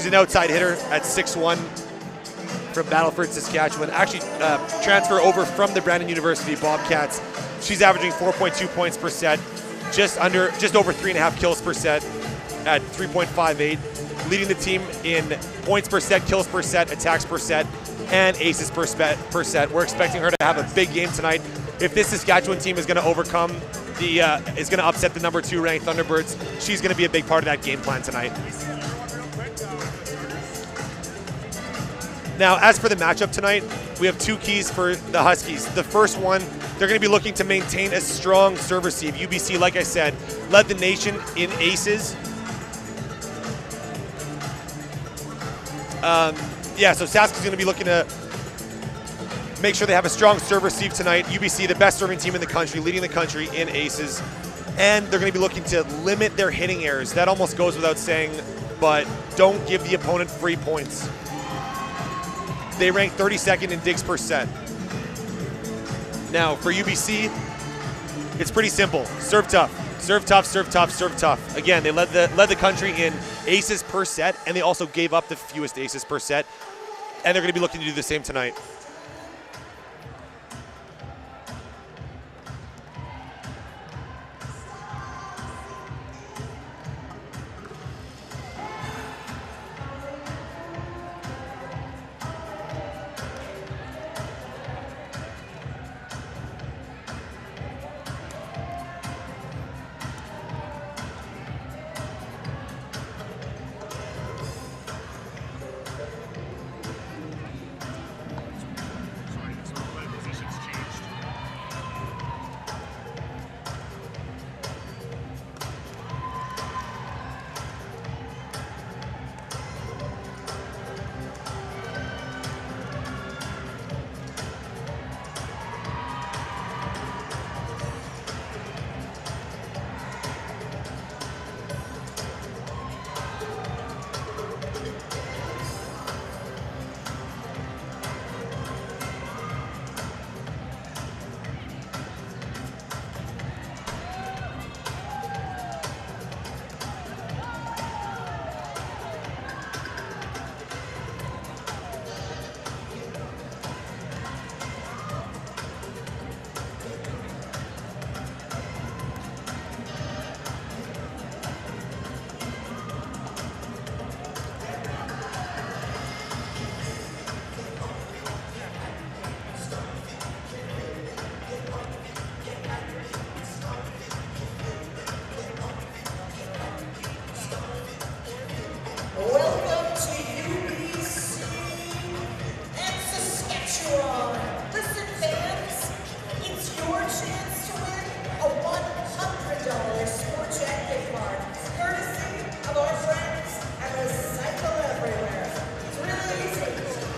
She's an outside hitter at 6'1", from Battleford, Saskatchewan. Actually, transfer over from the Brandon University Bobcats. She's averaging 4.2 points per set, just over 3.5 kills per set at 3.58, leading the team in points per set, kills per set, attacks per set, and aces per set. We're expecting her to have a big game tonight. If this Saskatchewan team is going to overcome is going to upset the number 2 ranked Thunderbirds, she's going to be a big part of that game plan tonight. Now, as for the matchup tonight, we have 2 keys for the Huskies. The first one, they're going to be looking to maintain a strong serve receive. UBC, like I said, led the nation in aces. So Sask is going to be looking to make sure they have a strong serve receive tonight. UBC, the best serving team in the country, leading the country in aces. And they're going to be looking to limit their hitting errors. That almost goes without saying, but don't give the opponent free points. They rank 32nd in digs per set. Now, for UBC, it's pretty simple. Serve tough, serve tough, serve tough, serve tough. Again, they led the country in aces per set, and they also gave up the fewest aces per set. And they're going to be looking to do the same tonight. Welcome to UBC and Saskatchewan. Listen, fans, it's your chance to win a $100 Sport Check gift card, courtesy of our friends at the Cycle Everywhere. It's really easy.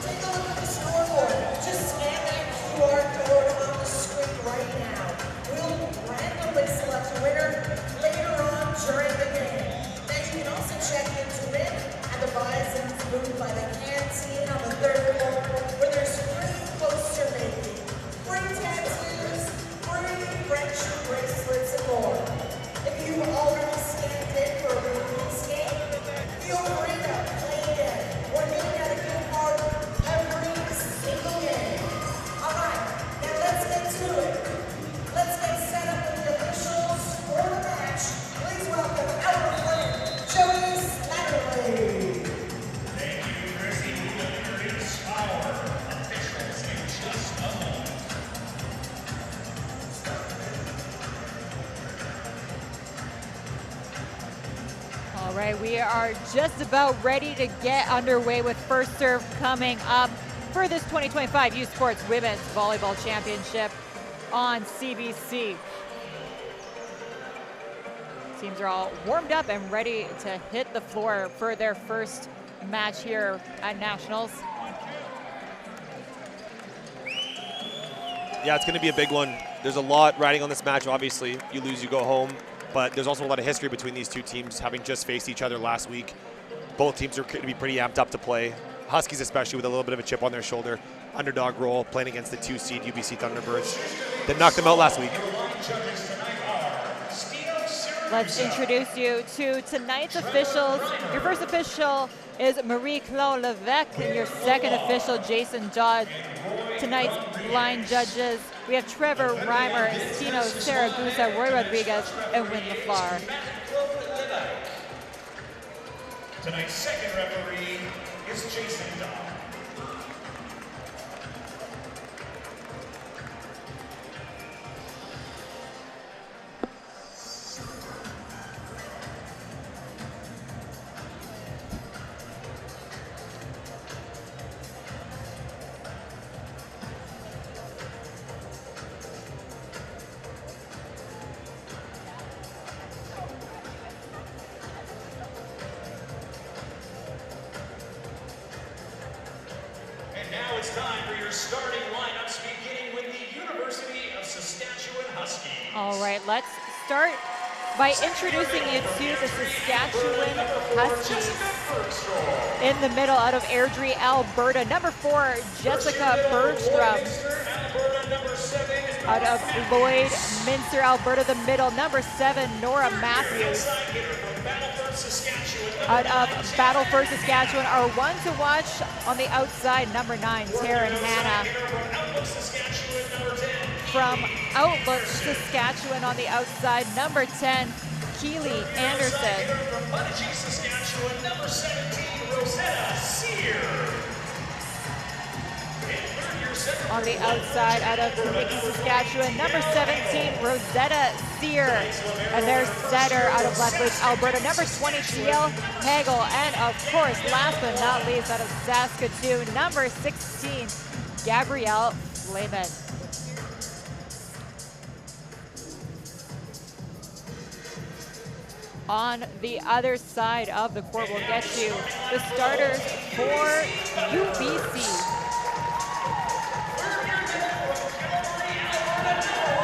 Take a look at the scoreboard. Just scan that QR code on the screen right now. We'll randomly select a winner later on during the game. Then you can also check in to win at the Bison's booth by the canteen on the 3rd floor, where there's free poster making, free tattoos, free friendship bracelets, and more. If you've already scanned in for a release game, feel free to play again. We're giving out a gift card every single game. All right, now let's get to it. Let's get set up with the officials for the match. Please welcome our friend, Joey Slattery. Thank you, Chrissy. We will introduce our officials in just a moment. All right, we are just about ready to get underway with first serve coming up for this 2025 U Sports Women's Volleyball Championship on CBC. Teams are all warmed up and ready to hit the floor for their first match here at Nationals. Yeah, it's going to be a big one. There's a lot riding on this match, obviously. You lose, you go home. But there's also a lot of history between these two teams, having just faced each other last week. Both teams are going to be pretty amped up to play. Huskies especially with a little bit of a chip on their shoulder. Underdog role, playing against the 2-seed UBC Thunderbirds. They knocked them out last week. Let's introduce you to tonight's officials. Your first official is Marie-Claude Levesque, and your second official, Jason Dodd. Tonight's blind judges, we have Trevor Reimer, Stino Saragusa, Roy Rodriguez, and Win LaFleur. Tonight's second referee is Jason Dodd. Now it's time for your starting lineups, beginning with the University of Saskatchewan Huskies. All right, let's start by introducing you to the Saskatchewan Huskies. In the middle, out of Airdrie, Alberta, number 4, Jessica Bergstrom. Out of Lloyd Minster, Alberta, the middle, number 7, Nora Matthews. Out of Battleford, Saskatchewan, our one to watch on the outside, number 9, Taryn Hanna. From Outlook, Saskatchewan on the outside, number 10, Keely Anderson. From Munich, Saskatchewan, number 17, Rosetta Sear. On the outside, out of Kaniki, Saskatchewan, number 17, Rosetta Sear. And their setter out of Lethbridge, Alberta, number 20, TL Hagel. And of course, last but not least, out of Saskatoon, number 16, Gabrielle Flamen. On the other side of the court, we'll get you the starters for UBC.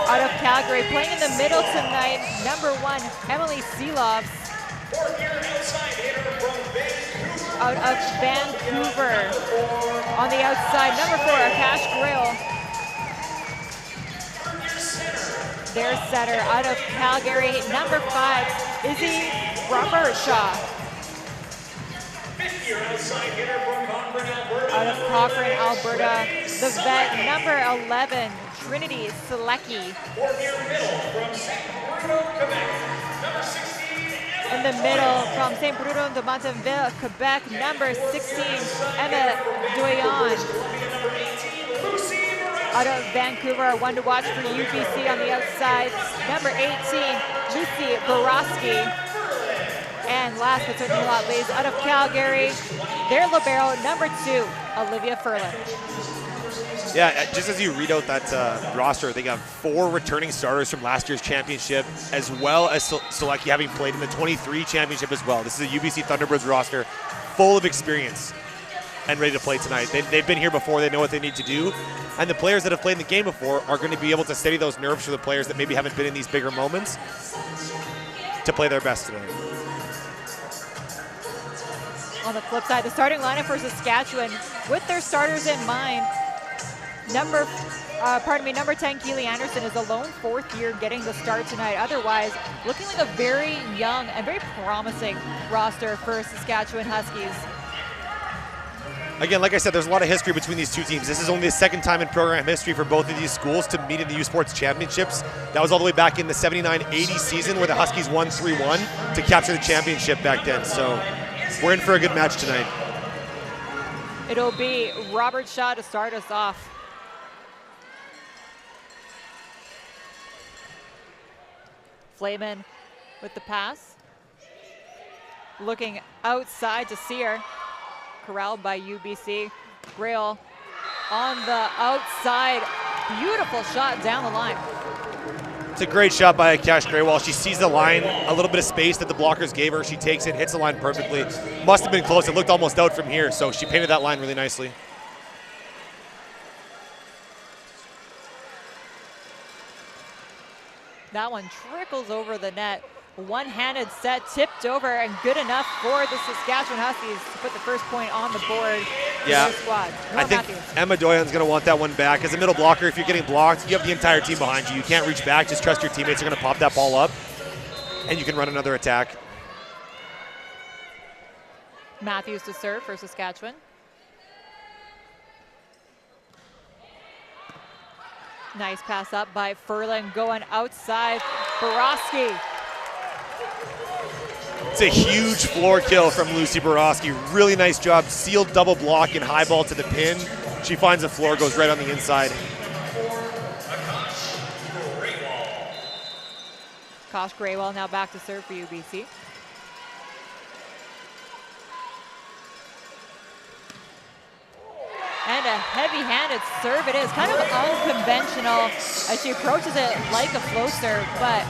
Out of Calgary, playing in the middle tonight, number 1, Emily Seeloffs. Out of Vancouver. On the outside, number 4, Akash Grail. Their setter out of Calgary, number 5, Izzy Robertshaw. Out of Cochrane, Alberta, the vet, number 11, Trinity Selecki. In the middle, from St. Bruno de Montemville, Quebec, number 16, Emma Doyon. Out of Vancouver, one to watch for UBC on the outside, number 18, Lucy Borowski. And last but certainly not least, out of Calgary, their libero, number 2, Olivia Furlan. Yeah, just as you read out that roster, they got 4 returning starters from last year's championship, as well as Selecki having played in the 23 championship as well. This is a UBC Thunderbirds roster full of experience and ready to play tonight. They've been here before, they know what they need to do, and the players that have played in the game before are going to be able to steady those nerves for the players that maybe haven't been in these bigger moments to play their best tonight. On the flip side, the starting lineup for Saskatchewan, with their starters in mind, number 10, Keely Anderson is a lone 4th year getting the start tonight. Otherwise, looking like a very young and very promising roster for Saskatchewan Huskies. Again, like I said, there's a lot of history between these two teams. This is only the 2nd time in program history for both of these schools to meet in the U Sports Championships. That was all the way back in the 79-80 season where the Huskies won 3-1 to capture the championship back then. So we're in for a good match tonight. It'll be Robert Shaw to start us off. Flamen with the pass. Looking outside to Sear. Corralled by UBC. Grail on the outside. Beautiful shot down the line. It's a great shot by Akash Graywall. She sees the line, a little bit of space that the blockers gave her. She takes it, hits the line perfectly. Must have been close. It looked almost out from here, so she painted that line really nicely. That one trickles over the net. One-handed set, tipped over, and good enough for the Saskatchewan Huskies to put the first point on the board. Yeah, for the squad. I think Emma Doyan's going to want that one back. As a middle blocker, if you're getting blocked, you have the entire team behind you. You can't reach back. Just trust your teammates are going to pop that ball up, and you can run another attack. Matthews to serve for Saskatchewan. Nice pass up by Furlan, going outside. Borowski. It's a huge floor kill from Lucy Borowski. Really nice job. Sealed double block and high ball to the pin. She finds the floor, goes right on the inside. Kosh Graywell now back to serve for UBC. And a heavy-handed serve it is. Kind of unconventional as she approaches it like a flow serve, but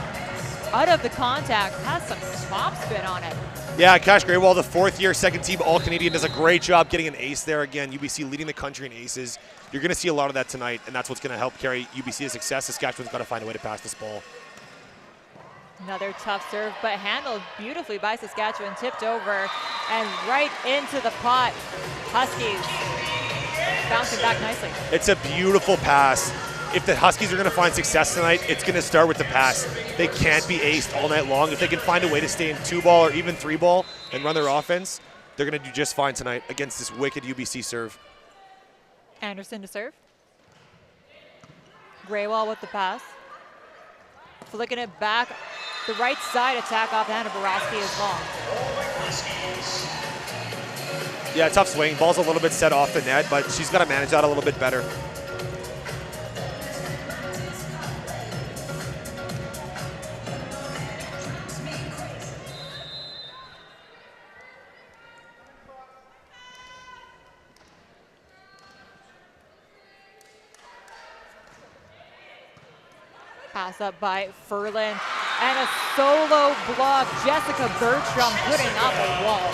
out of the contact, has some top spin on it. Yeah, Kosh Graywell, the fourth-year, second-team All-Canadian, does a great job getting an ace there. Again, UBC leading the country in aces. You're going to see a lot of that tonight, and that's what's going to help carry UBC to success. Saskatchewan's got to find a way to pass this ball. Another tough serve, but handled beautifully by Saskatchewan. Tipped over and right into the pot. Huskies bouncing back nicely. It's a beautiful pass. If the Huskies are going to find success tonight, it's going to start with the pass. They can't be aced all night long. If they can find a way to stay in 2-ball or even 3-ball and run their offense, they're going to do just fine tonight against this wicked UBC serve. Anderson to serve. Graywell with the pass. Flicking it back. The right side attack off the hand of Borowski is long. Yeah, tough swing. Ball's a little bit set off the net, but she's got to manage that a little bit better. Pass up by Furlan, and a solo block. Jessica Bergstrom putting up a wall.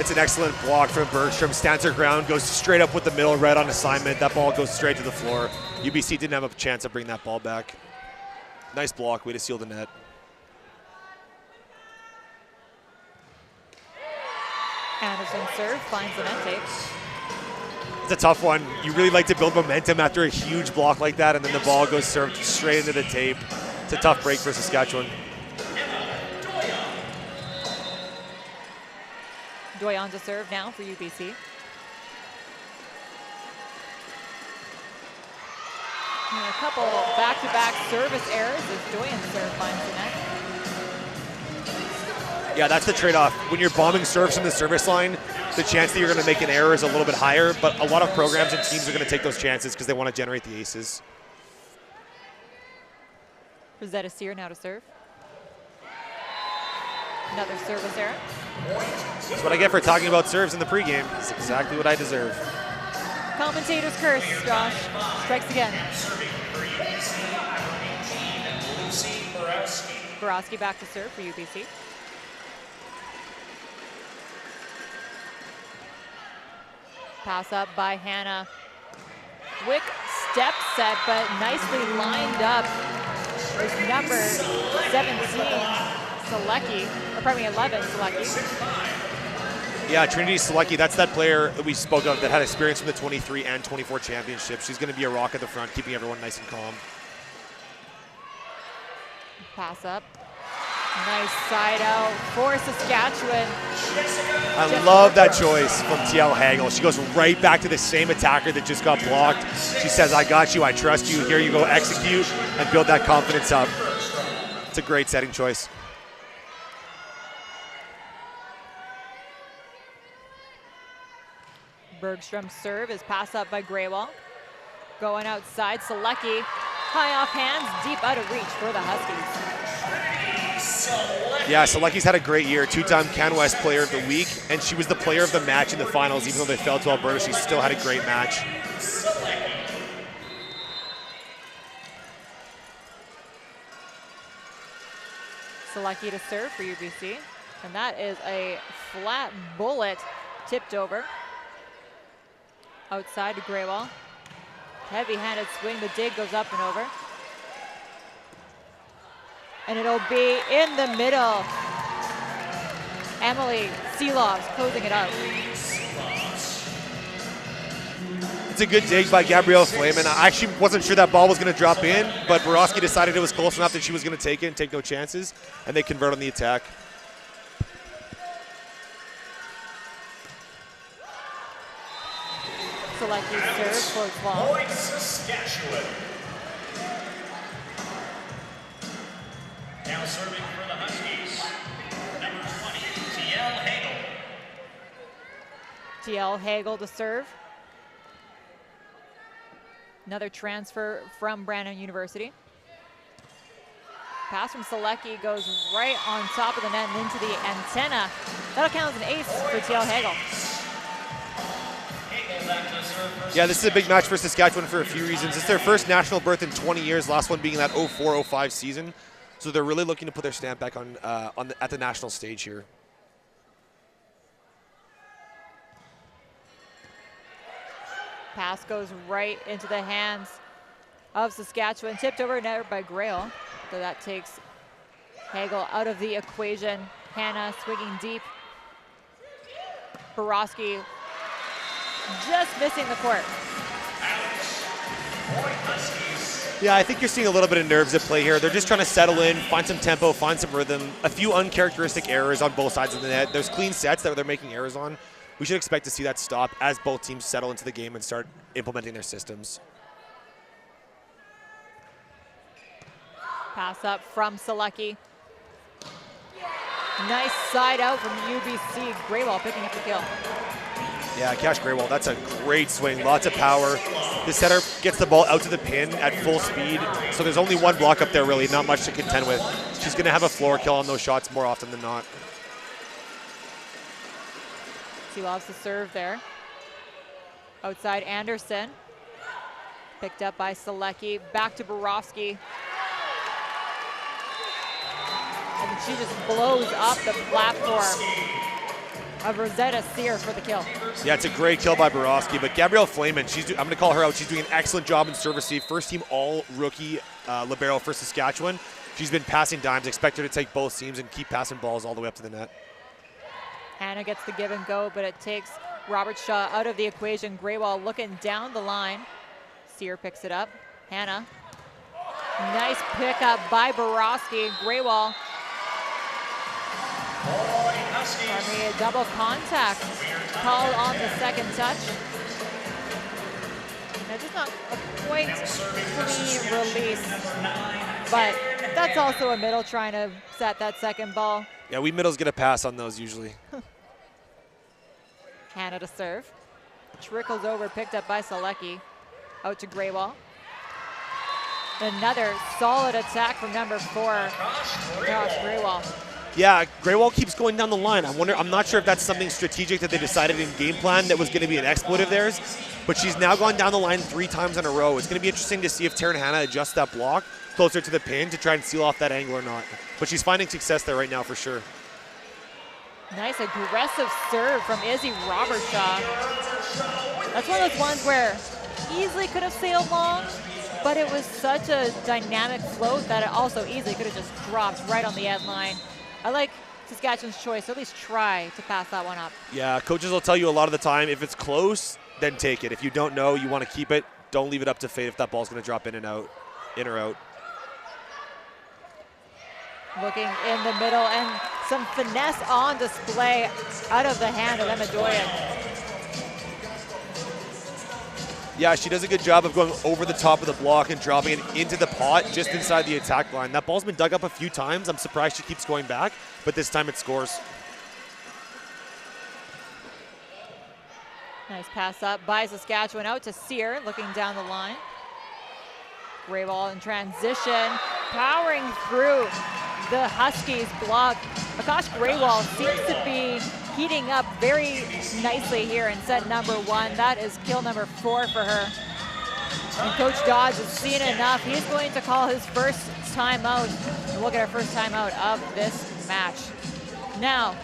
It's an excellent block from Bergstrom. Stands her ground, goes straight up with the middle, right on assignment. That ball goes straight to the floor. UBC didn't have a chance of bringing that ball back. Nice block, way to seal the net. Anderson serve, finds the net tape. It's a tough one. You really like to build momentum after a huge block like that, and then the ball goes served straight into the tape. It's a tough break for Saskatchewan. Doyon to serve now for UBC. And a couple back-to-back service errors as Doyon's serve finds the net. Yeah, that's the trade-off. When you're bombing serves from the service line, the chance that you're going to make an error is a little bit higher, but a lot of programs and teams are going to take those chances because they want to generate the aces. Rosetta Sear now to serve. Another service error. That's what I get for talking about serves in the pregame. It's exactly what I deserve. Commentator's curse, Josh. Strikes again. Borowski back to serve for UBC. Pass up by Hannah. Quick step set, but nicely lined up. There's number 17, Selecki, or pardon me, 11, Selecki. Yeah, Trinity Selecki, that's that player that we spoke of that had experience from the 23 and 24 championships. She's going to be a rock at the front, keeping everyone nice and calm. Pass up. Nice side out for Saskatchewan. I love that choice from TL Hagel. She goes right back to the same attacker that just got blocked. She says, I got you, I trust you. Here you go, execute and build that confidence up. It's a great setting choice. Bergstrom's serve is passed up by Graywell. Going outside, Selecki. High off hands, deep out of reach for the Huskies. Yeah, Selecki's had a great year. Two-time CanWest Player of the Week, and she was the player of the match in the finals. Even though they fell to Alberta, she still had a great match. Selecki to serve for UBC. And that is a flat bullet tipped over. Outside to Graywell. Heavy-handed swing, the dig goes up and over. And it'll be in the middle. Emily Seelovs closing it out. It's a good dig by Gabrielle Flamen. I actually wasn't sure that ball was going to drop in, but Borowski decided it was close enough that she was going to take it and take no chances, and they convert on the attack. Selecki's serve floats long. Point Saskatchewan. Now serving for the Huskies, number 20, TL Hagel. TL Hagel to serve. Another transfer from Brandon University. Pass from Selecki goes right on top of the net and into the antenna. That'll count as an ace for TL Hagel. Yeah, this is a big match for Saskatchewan for a few reasons. It's their first national berth in 20 years, last one being that 04-05 season. So they're really looking to put their stamp back on, at the national stage here. Pass goes right into the hands of Saskatchewan, tipped over net by Grail. So that takes Hagel out of the equation. Hannah swinging deep. Borowski just missing the court. Yeah, I think you're seeing a little bit of nerves at play here. They're just trying to settle in, find some tempo, find some rhythm. A few uncharacteristic errors on both sides of the net. There's clean sets that they're making errors on. We should expect to see that stop as both teams settle into the game and start implementing their systems. Pass up from Selecki. Nice side out from UBC. Graywall picking up the kill. Yeah, Cash Graywall, that's a great swing, lots of power. The setter gets the ball out to the pin at full speed, so there's only one block up there really, not much to contend with. She's gonna have a floor kill on those shots more often than not. She loves to serve there. Outside Anderson. Picked up by Selecki. Back to Borowski. And she just blows up the platform of Rosetta Sear for the kill. Yeah, it's a great kill by Borowski, but Gabrielle Flayman, I'm going to call her out. She's doing an excellent job in serve receive. First team all-rookie libero for Saskatchewan. She's been passing dimes. Expect her to take both seams and keep passing balls all the way up to the net. Hannah gets the give and go, but it takes Robert Shaw out of the equation. Graywall looking down the line. Sear picks it up. Hannah. Nice pickup by Borowski. Graywall. A double contact called on the second touch. Now, just not a quite clean release, but that's also a middle trying to set that second ball. Yeah, we middles get a pass on those usually. Hannah to serve. Trickles over, picked up by Selecki. Out to Graywall. Another solid attack from number 4, Josh Graywall. Yeah, Graywall keeps going down the line. I'm not sure if that's something strategic that they decided in game plan that was going to be an exploit of theirs, but she's now gone down the line 3 times in a row. It's going to be interesting to see if Taryn Hannah adjusts that block closer to the pin to try and seal off that angle or not. But she's finding success there right now for sure. Nice aggressive serve from Izzy Robertshaw. That's one of those ones where easily could have sailed long, but it was such a dynamic float that it also easily could have just dropped right on the end line. I like Saskatchewan's choice, so at least try to pass that one up. Yeah, coaches will tell you a lot of the time, if it's close, then take it. If you don't know, you want to keep it, don't leave it up to fate if that ball's going to drop in or out. Looking in the middle, and some finesse on display out of the hand of Emma Doyen. Yeah, she does a good job of going over the top of the block and dropping it into the pot just inside the attack line. That ball's been dug up a few times. I'm surprised she keeps going back, but this time it scores. Nice pass up by Saskatchewan out to Sear, looking down the line. Graywall in transition, powering through the Huskies block. Akash Graywall seems to be heating up very nicely here in set number 1. That is kill number 4 for her. And Coach Dodge has seen enough. He's going to call his first timeout. We'll get our first timeout of this match. Now,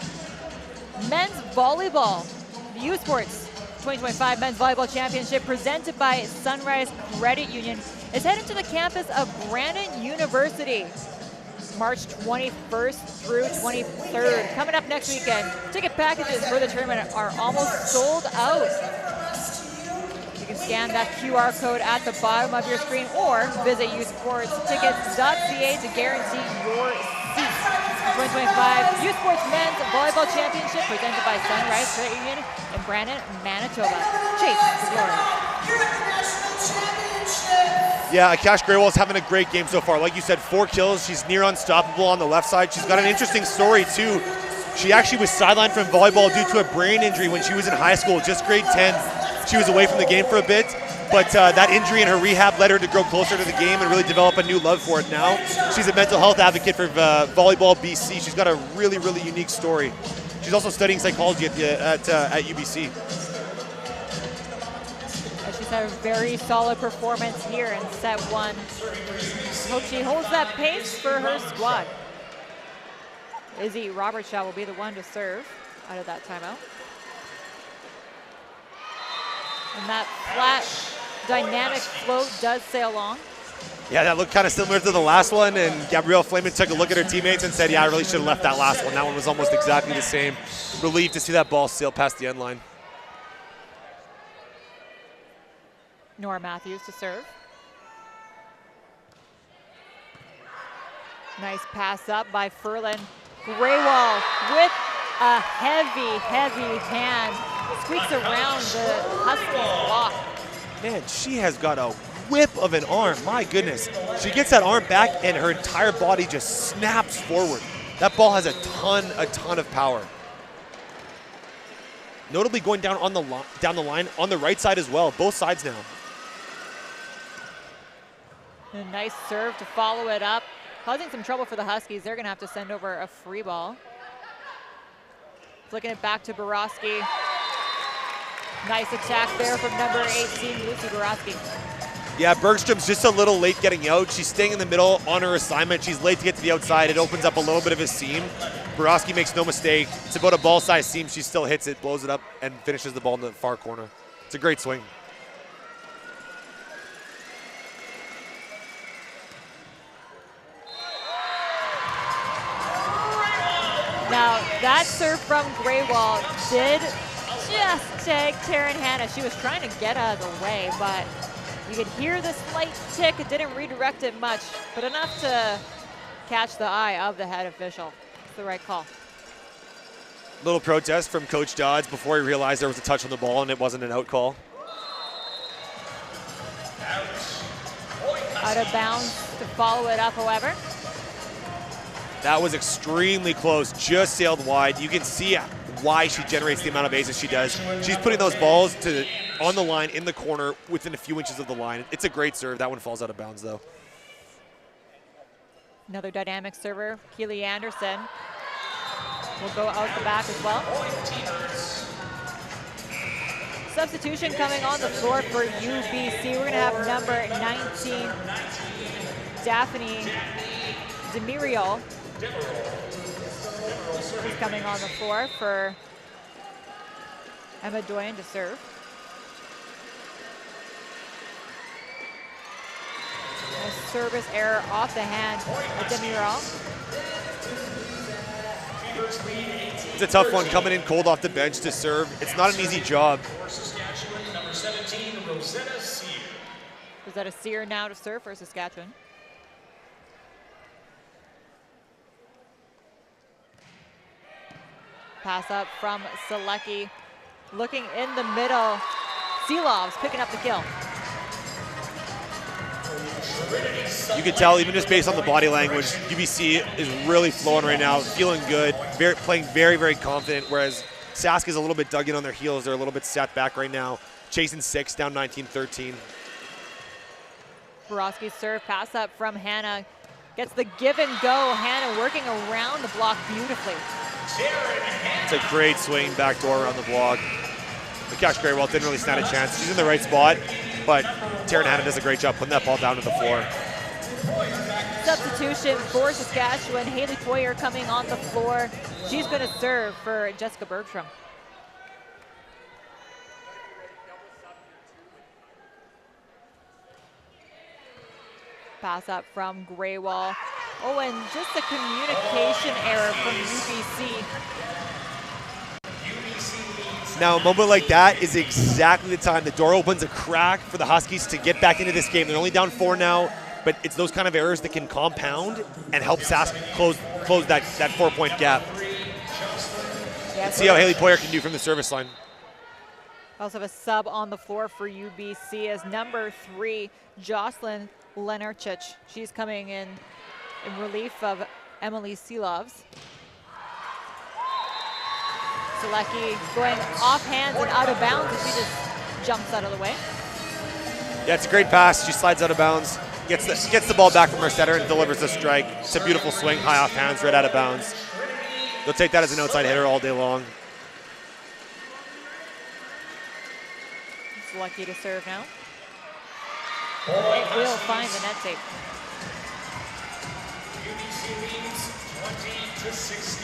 men's volleyball, the U Sports 2025 Men's Volleyball Championship presented by Sunrise Credit Union is headed to the campus of Brandon University. March 21st through 23rd. Coming up next weekend, ticket packages for the tournament are almost sold out. You can scan that QR code at the bottom of your screen or visit usportstickets.ca to guarantee your seat. the 2025 U Sports Men's Volleyball Championship presented by Sunrise Credit Union in Brandon, Manitoba. Chase the glory. You're at the national championship. Yeah, Akash Graywall's having a great game so far. Like you said, 4 kills. She's near unstoppable on the left side. She's got an interesting story too. She actually was sidelined from volleyball due to a brain injury when she was in high school, just grade 10. She was away from the game for a bit, but that injury and her rehab led her to grow closer to the game and really develop a new love for it now. She's a mental health advocate for Volleyball BC. She's got a really, really unique story. She's also studying psychology at UBC. She's had a very solid performance here in set 1. Hope she holds that pace for her squad. Izzy Robertshaw will be the one to serve out of that timeout. And that flat dynamic float does sail along. Yeah, that looked kind of similar to the last one, and Gabrielle Flamen took a look at her teammates and said, yeah, I really should have left that last one. That one was almost exactly the same. Relieved to see that ball sail past the end line. Nora Matthews to serve. Nice pass up by Ferlin. Graywall with a heavy, heavy hand. Squeaks around the Huskies block. Man, she has got a whip of an arm. My goodness. She gets that arm back and her entire body just snaps forward. That ball has a ton of power. Notably going down on the line on the right side as well. Both sides now. A nice serve to follow it up. Causing some trouble for the Huskies. They're going to have to send over a free ball. Flicking it back to Borowski. Nice attack there from number 18, Lucy Borowski. Yeah, Bergstrom's just a little late getting out. She's staying in the middle on her assignment. She's late to get to the outside. It opens up a little bit of a seam. Borowski makes no mistake. It's about a ball-sized seam. She still hits it, blows it up, and finishes the ball in the far corner. It's a great swing. Now, that serve from Graywall did just take Taryn Hanna. She was trying to get out of the way, but you could hear the slight tick. It didn't redirect it much, but enough to catch the eye of the head official. It's the right call. Little protest from Coach Dodds before he realized there was a touch on the ball and it wasn't an out call. Out of bounds to follow it up, however. That was extremely close, just sailed wide. You can see why she generates the amount of aces she does. She's putting those balls on the line in the corner within a few inches of the line. It's a great serve. That one falls out of bounds, though. Another dynamic server, Keely Anderson, will go out the back as well. Substitution coming on the floor for UBC. We're going to have number 19, Daphne Demirio. She's coming on the floor for Emma Doyen to serve. A service error off the hand of Demirio. It's a tough one coming in cold off the bench to serve. It's not an easy job. Rosetta Sear now to serve for Saskatchewan. Pass up from Selecki. Looking in the middle. Seelov's picking up the kill. You can tell, even just based on the body language, UBC is really flowing right now, feeling good, playing very, very confident, whereas Sask is a little bit dug in on their heels. They're a little bit sat back right now, chasing 6, down 19-13. Borowski's serve, pass up from Hannah. Gets the give and go. Hannah working around the block beautifully. It's a great swing backdoor around the block. Akash Graywall didn't really stand a chance. She's in the right spot, but Taryn Hanna does a great job putting that ball down to the floor. Substitution for Saskatchewan. Haley Poyer coming on the floor. She's going to serve for Jessica Bergstrom. Pass up from Graywall. Oh, and just a communication error from UBC. Now, a moment like that is exactly the time the door opens a crack for the Huskies to get back into this game. They're only down 4 now. but it's those kind of errors that can compound and help Sask close that 4-point gap. Let's see how Haley Poyer can do from the service line. Also have a sub on the floor for UBC as number 3, Jocelyn Lenarchich. She's coming in relief of Emily Seelovs. Selecki going off hands and out of bounds, and she just jumps out of the way. Yeah, it's a great pass. She slides out of bounds, gets the ball back from her setter and delivers a strike. It's a beautiful swing, high off hands, right out of bounds. They'll take that as an outside hitter all day long. Selecki to serve now. It will find the net tape.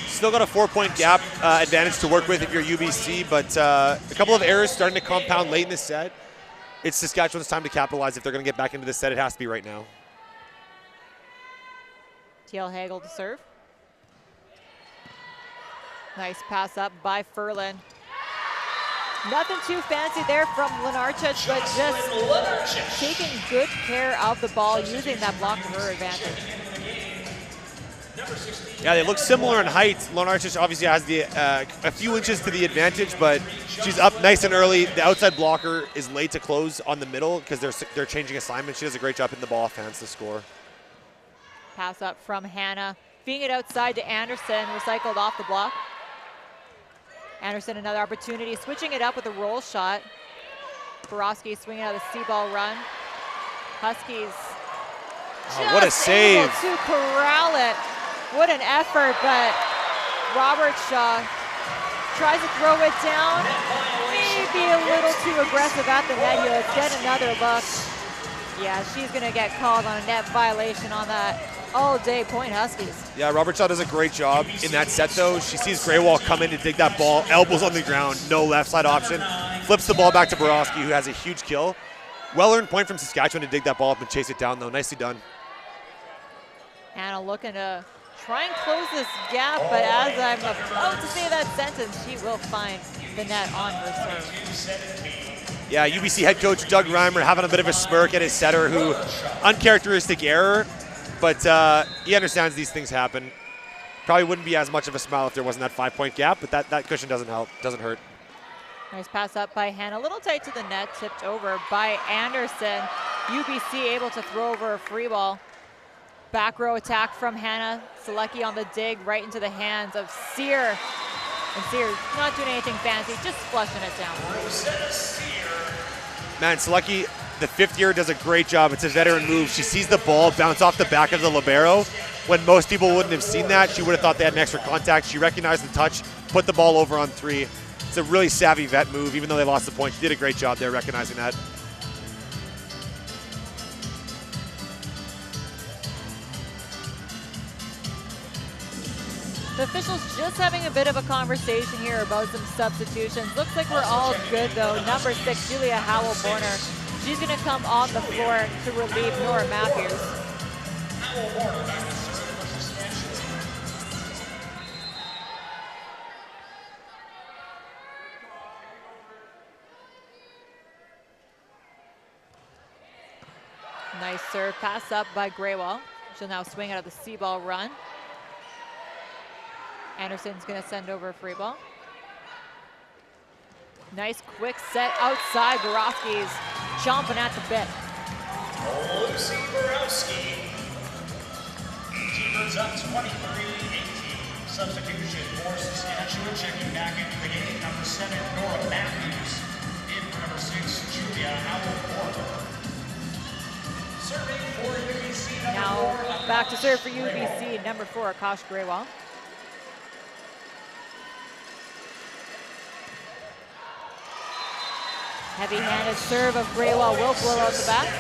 Still got a 4-point gap advantage to work with if you're UBC, but a couple of errors starting to compound late in the set. It's Saskatchewan's time to capitalize. If they're going to get back into the set, it has to be right now. TL Hagel to serve. Nice pass up by Furlan. Nothing too fancy there from Lenarchich, but just taking good care of the ball, using that block to her advantage. Yeah, they look similar in height. Lenarchich obviously has a few inches to the advantage, but she's up nice and early. The outside blocker is late to close on the middle because they're changing assignment. She does a great job hitting the ball off hands to score. Pass up from Hannah, feeding it outside to Anderson, recycled off the block. Anderson, another opportunity, switching it up with a roll shot. Borowski swinging out a C-ball run. Huskies what a save. Able to corral it. What an effort, but Robert Shaw tries to throw it down. Maybe a little too aggressive at the net. He'll get another look. Yeah, she's going to get called on a net violation on that all-day point Huskies. Yeah, Robert Shaw does a great job in that set, though. She sees Graywall come in to dig that ball, elbows on the ground, no left side option, flips the ball back to Borowski, who has a huge kill. Well-earned point from Saskatchewan to dig that ball up and chase it down, though. Nicely done. Anna looking to try and close this gap, but as I'm about to say that sentence, she will find the net on her serve. Yeah, UBC head coach Doug Reimer having a bit of a smirk at his setter, who uncharacteristic error, but he understands these things happen. Probably wouldn't be as much of a smile if there wasn't that 5-point gap, but that cushion doesn't hurt. Nice pass up by Hannah, a little tight to the net, tipped over by Anderson. UBC able to throw over a free ball. Back row attack from Hannah. Selecki on the dig right into the hands of Sear. And Sear not doing anything fancy, just flushing it down. Man, Selecki, the 5th year, does a great job. It's a veteran move. She sees the ball bounce off the back of the libero. When most people wouldn't have seen that, she would have thought they had an extra contact. She recognized the touch, put the ball over on 3. It's a really savvy vet move, even though they lost the point. She did a great job there recognizing that. The officials just having a bit of a conversation here about some substitutions. Looks like we're all good though. Number 6, Julia Howell-Borner. She's gonna come on the floor to relieve Nora Matthews. Nice serve, pass up by Graywall. She'll now swing out of the C-ball run. Anderson's going to send over a free ball. Nice quick set outside. Borowski's chomping at the bit. Lucy Borowski. T-Birds up 23-18. Substitution for Saskatchewan. Checking back into the game. Number 7, Nora Matthews. In for number 6, Julia Howell-Borner. Serving for UBC, number 4. Now back to serve for UBC, number 4, Akash Graywall. Heavy-handed serve of Graywall will blow out the back.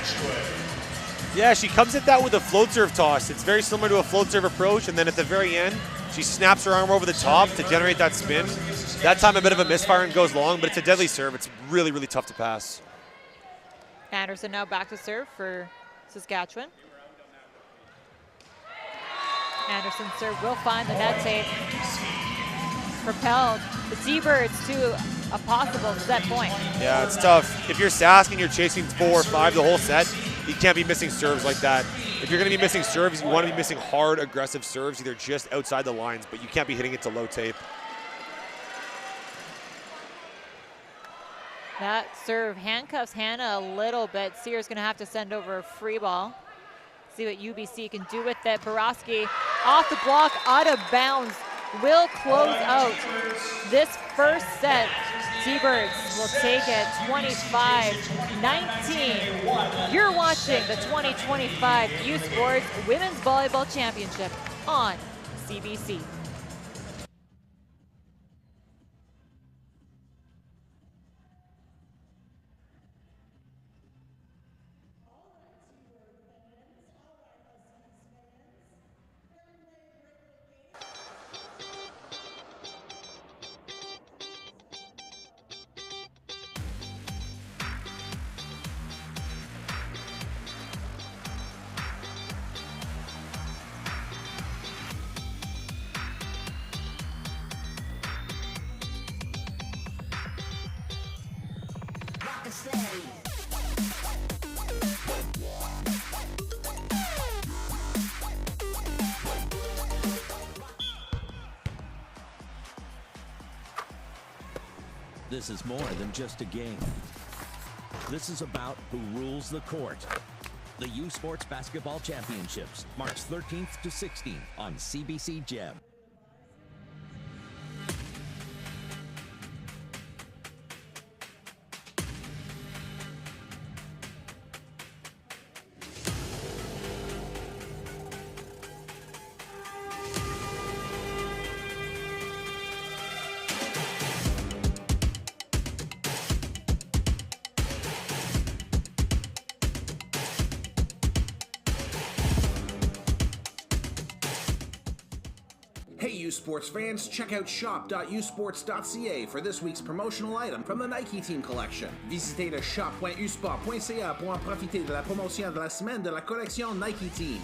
Yeah, she comes at that with a float serve toss. It's very similar to a float serve approach, and then at the very end, she snaps her arm over the top to generate that spin. That time a bit of a misfire and goes long, but it's a deadly serve. It's really, really tough to pass. Anderson now back to serve for Saskatchewan. Anderson's serve will find the net tape. Propelled the T-Birds to a possible set point. Yeah, it's tough. If you're Sask and you're chasing 4 or 5 the whole set, you can't be missing serves like that. If you're going to be missing serves, you want to be missing hard, aggressive serves, either just outside the lines, but you can't be hitting it to low tape. That serve handcuffs Hannah a little bit. Sear's going to have to send over a free ball. See what UBC can do with it. Borowski off the block, out of bounds, will close out this first set. T-Birds will take it 25-19. You're watching the 2025 U Sports Women's Volleyball Championship on CBC. This is more than just a game. This is about who rules the court. The U Sports Basketball Championships, March 13th to 16th on CBC Gem. Hey U Sports fans, check out shop.usports.ca for this week's promotional item from the Nike Team Collection. Visitez le shop.usport.ca pour en profiter de la promotion de la semaine de la collection Nike Team.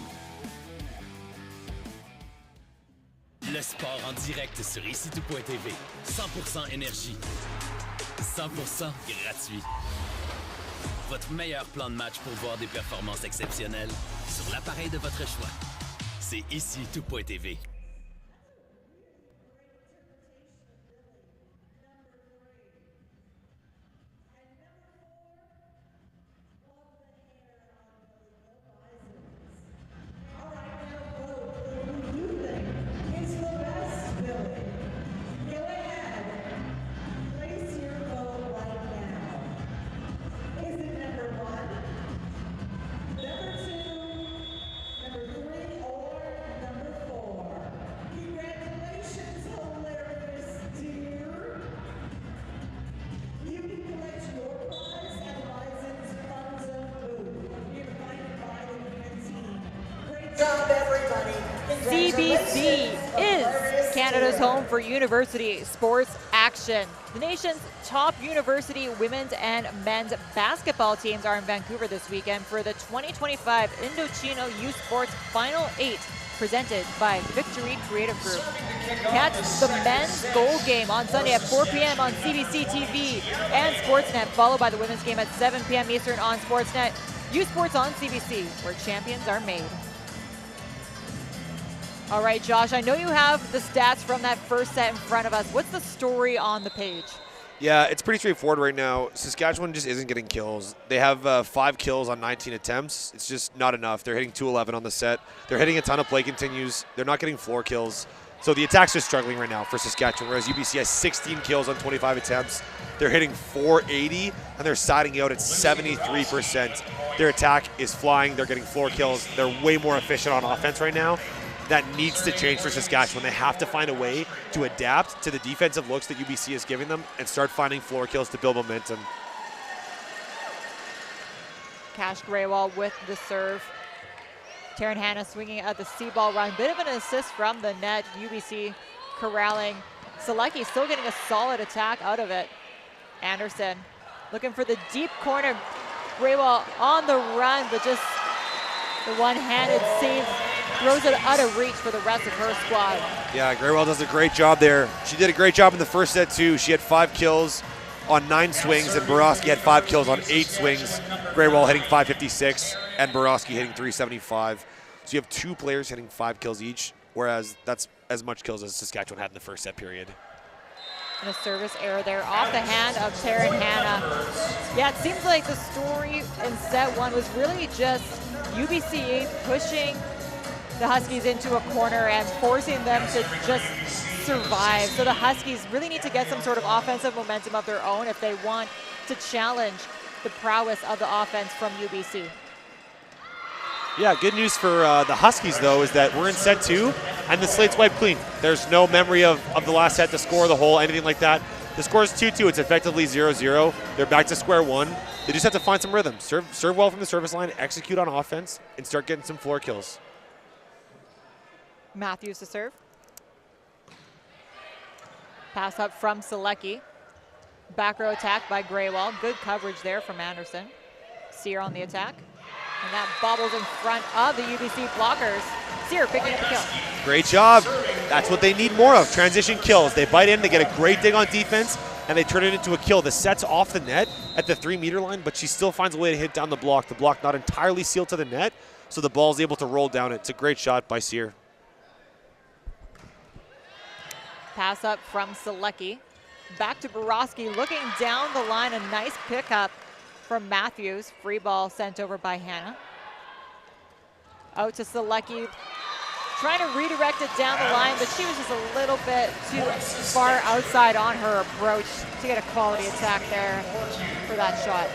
Le sport en direct sur ICTout.tv. 100% énergie. 100% gratuit. Votre meilleur plan de match pour voir des performances exceptionnelles sur l'appareil de votre choix. C'est ICTout.tv. CBC is Canada's home for university sports action. The nation's top university women's and men's basketball teams are in Vancouver this weekend for the 2025 Indochino U Sports Final 8, presented by Victory Creative Group. Catch the men's goal game on Sunday at 4 p.m. on CBC TV and Sportsnet, followed by the women's game at 7 p.m. Eastern on Sportsnet. U Sports on CBC, where champions are made. All right, Josh, I know you have the stats from that first set in front of us. What's the story on the page? Yeah, it's pretty straightforward right now. Saskatchewan just isn't getting kills. They have 5 kills on 19 attempts. It's just not enough. They're hitting 211 on the set. They're hitting a ton of play continues. They're not getting floor kills. So the attack's just struggling right now for Saskatchewan, whereas UBC has 16 kills on 25 attempts. They're hitting 480, and they're siding out at 73%. Their attack is flying. They're getting floor kills. They're way more efficient on offense right now. That needs to change for Saskatchewan. They have to find a way to adapt to the defensive looks that UBC is giving them and start finding floor kills to build momentum. Cash Graywall with the serve. Taryn Hannah swinging at the C-ball run. Bit of an assist from the net. UBC corralling. Selecki still getting a solid attack out of it. Anderson looking for the deep corner. Graywall on the run, but just the one-handed save throws it out of reach for the rest of her squad. Yeah, Graywell does a great job there. She did a great job in the first set too. She had 5 kills on 9 swings, and Borowski had 5 kills on 8 swings. Graywell hitting 556 and Borowski hitting 375. So you have 2 players hitting 5 kills each, whereas that's as much kills as Saskatchewan had in the first set period. And a service error there off the hand of Taryn Hanna. Yeah, it seems like the story in set 1 was really just UBC pushing the Huskies into a corner and forcing them to just survive. So the Huskies really need to get some sort of offensive momentum of their own if they want to challenge the prowess of the offense from UBC. Yeah, good news for the Huskies, though, is that we're in set 2, and the slate's wiped clean. There's no memory of the last set, the score, the hole, anything like that. The score is 2-2. It's effectively 0-0. They're back to square one. They just have to find some rhythm. Serve well from the service line, execute on offense, and start getting some floor kills. Matthews to serve. Pass up from Selecki. Back row attack by Graywall. Good coverage there from Anderson. Sear on the attack. And that bobbles in front of the UBC blockers. Sear picking up the kill. Great job. That's what they need more of, transition kills. They bite in, they get a great dig on defense, and they turn it into a kill. The set's off the net at the 3-meter line, but she still finds a way to hit down the block. The block not entirely sealed to the net, so the ball's able to roll down it. It's a great shot by Sear. Pass up from Selecki. Back to Borowski, looking down the line. A nice pickup from Matthews. Free ball sent over by Hanna. Out to Selecki, trying to redirect it down the line, but she was just a little bit too far outside on her approach to get a quality attack there for that shot.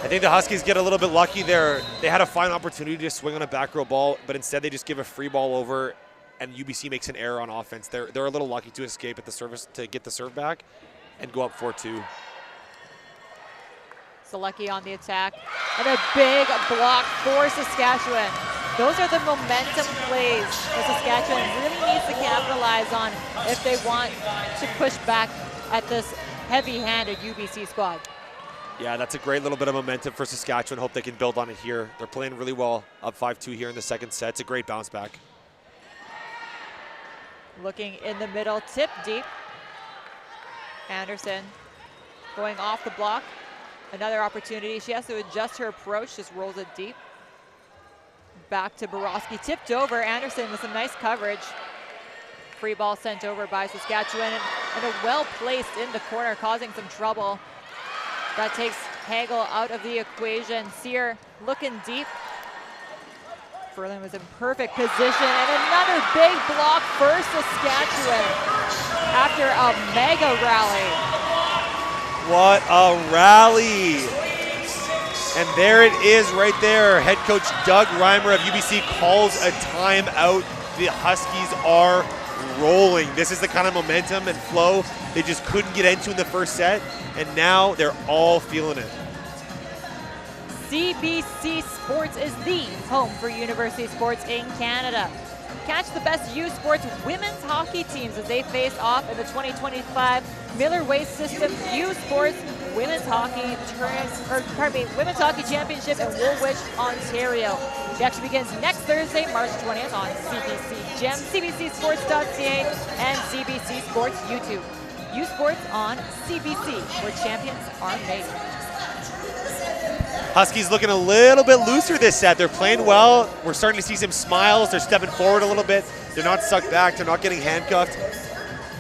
I think the Huskies get a little bit lucky there. They had a fine opportunity to swing on a back row ball, but instead they just give a free ball over, and UBC makes an error on offense. They're a little lucky to escape at the service, to get the serve back and go up 4-2. Selecki on the attack, and a big block for Saskatchewan. Those are the momentum plays that Saskatchewan really needs to capitalize on if they want to push back at this heavy-handed UBC squad. Yeah, that's a great little bit of momentum for Saskatchewan. Hope they can build on it here. They're playing really well, up 5-2 here in the second set. It's a great bounce back. Looking in the middle, tip deep. Anderson going off the block. Another opportunity. She has to adjust her approach, just rolls it deep. Back to Borowski, tipped over. Anderson with some nice coverage. Free ball sent over by Saskatchewan, and a well placed in the corner, causing some trouble. That takes Hagel out of the equation. Sear looking deep. Ferlin was in perfect position, and another big block for Saskatchewan after a mega rally. What a rally. And there it is right there. Head coach Doug Reimer of UBC calls a timeout. The Huskies are rolling. This is the kind of momentum and flow they just couldn't get into in the first set, and now they're all feeling it. CBC Sports is the home for university sports in Canada. Catch the best U Sports women's hockey teams as they face off in the 2025 Miller Way System U Sports Women's Hockey Women's Hockey Championship in Woolwich, Ontario. The action begins next Thursday, March 20th on CBC Gem, CBCSports.ca, and CBC Sports YouTube. U Sports on CBC, where champions are made. Huskies looking a little bit looser this set. They're playing well. We're starting to see some smiles. They're stepping forward a little bit. They're not sucked back. They're not getting handcuffed.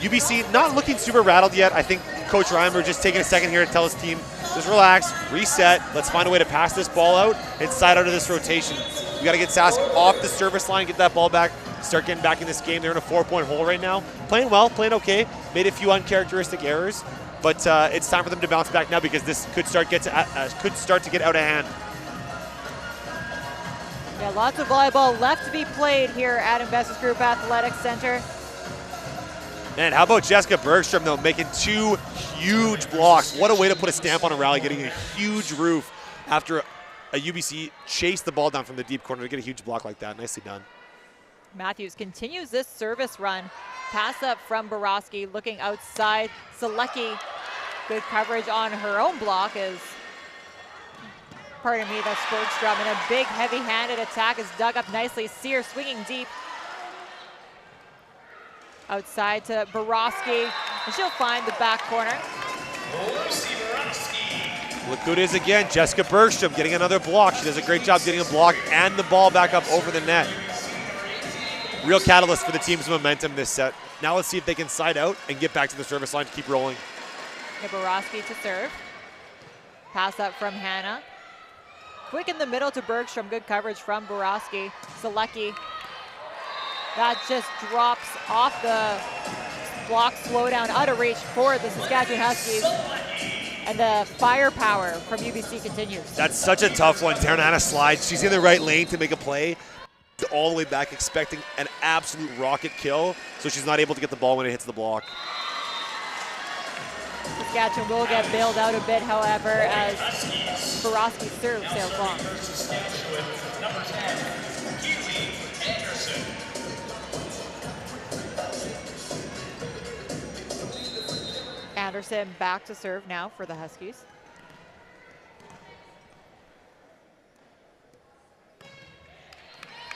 UBC not looking super rattled yet. I think Coach Reimer just taking a second here to tell his team, just relax, reset. Let's find a way to pass this ball out and slide out of this rotation. We got to get Sask off the service line, get that ball back, start getting back in this game. They're in a 4-point hole right now. Playing well, playing okay. Made a few uncharacteristic errors. But it's time for them to bounce back now because this could start to get out of hand. Yeah, lots of volleyball left to be played here at Investors Group Athletics Center. Man, how about Jessica Bergstrom, though, making 2 huge blocks. What a way to put a stamp on a rally, getting a huge roof after a UBC chased the ball down from the deep corner to get a huge block like that. Nicely done. Matthews continues this service run. Pass up from Borowski, looking outside. Selecki, good coverage on her own block as, pardon me, that's Bergstrom. And a big heavy-handed attack is dug up nicely. Sear swinging deep. Outside to Borowski, and she'll find the back corner. Look who it is again, Jessica Bergstrom getting another block. She does a great job getting a block and the ball back up over the net. Real catalyst for the team's momentum this set. Now let's see if they can side out and get back to the service line to keep rolling. Borowski to serve. Pass up from Hannah. Quick in the middle to Bergstrom. Good coverage from Borowski. Selecki. That just drops off the block slowdown, out of reach for the Saskatchewan Huskies. And the firepower from UBC continues. That's such a tough one. Taryn Hannah slides. She's in the right lane to make a play. All the way back, expecting an absolute rocket kill, so she's not able to get the ball when it hits the block. Saskatchewan will get bailed out a bit, however, as Borowski serves sails long. Saskatchewan, number 10, Keely Anderson. Anderson back to serve now for the Huskies.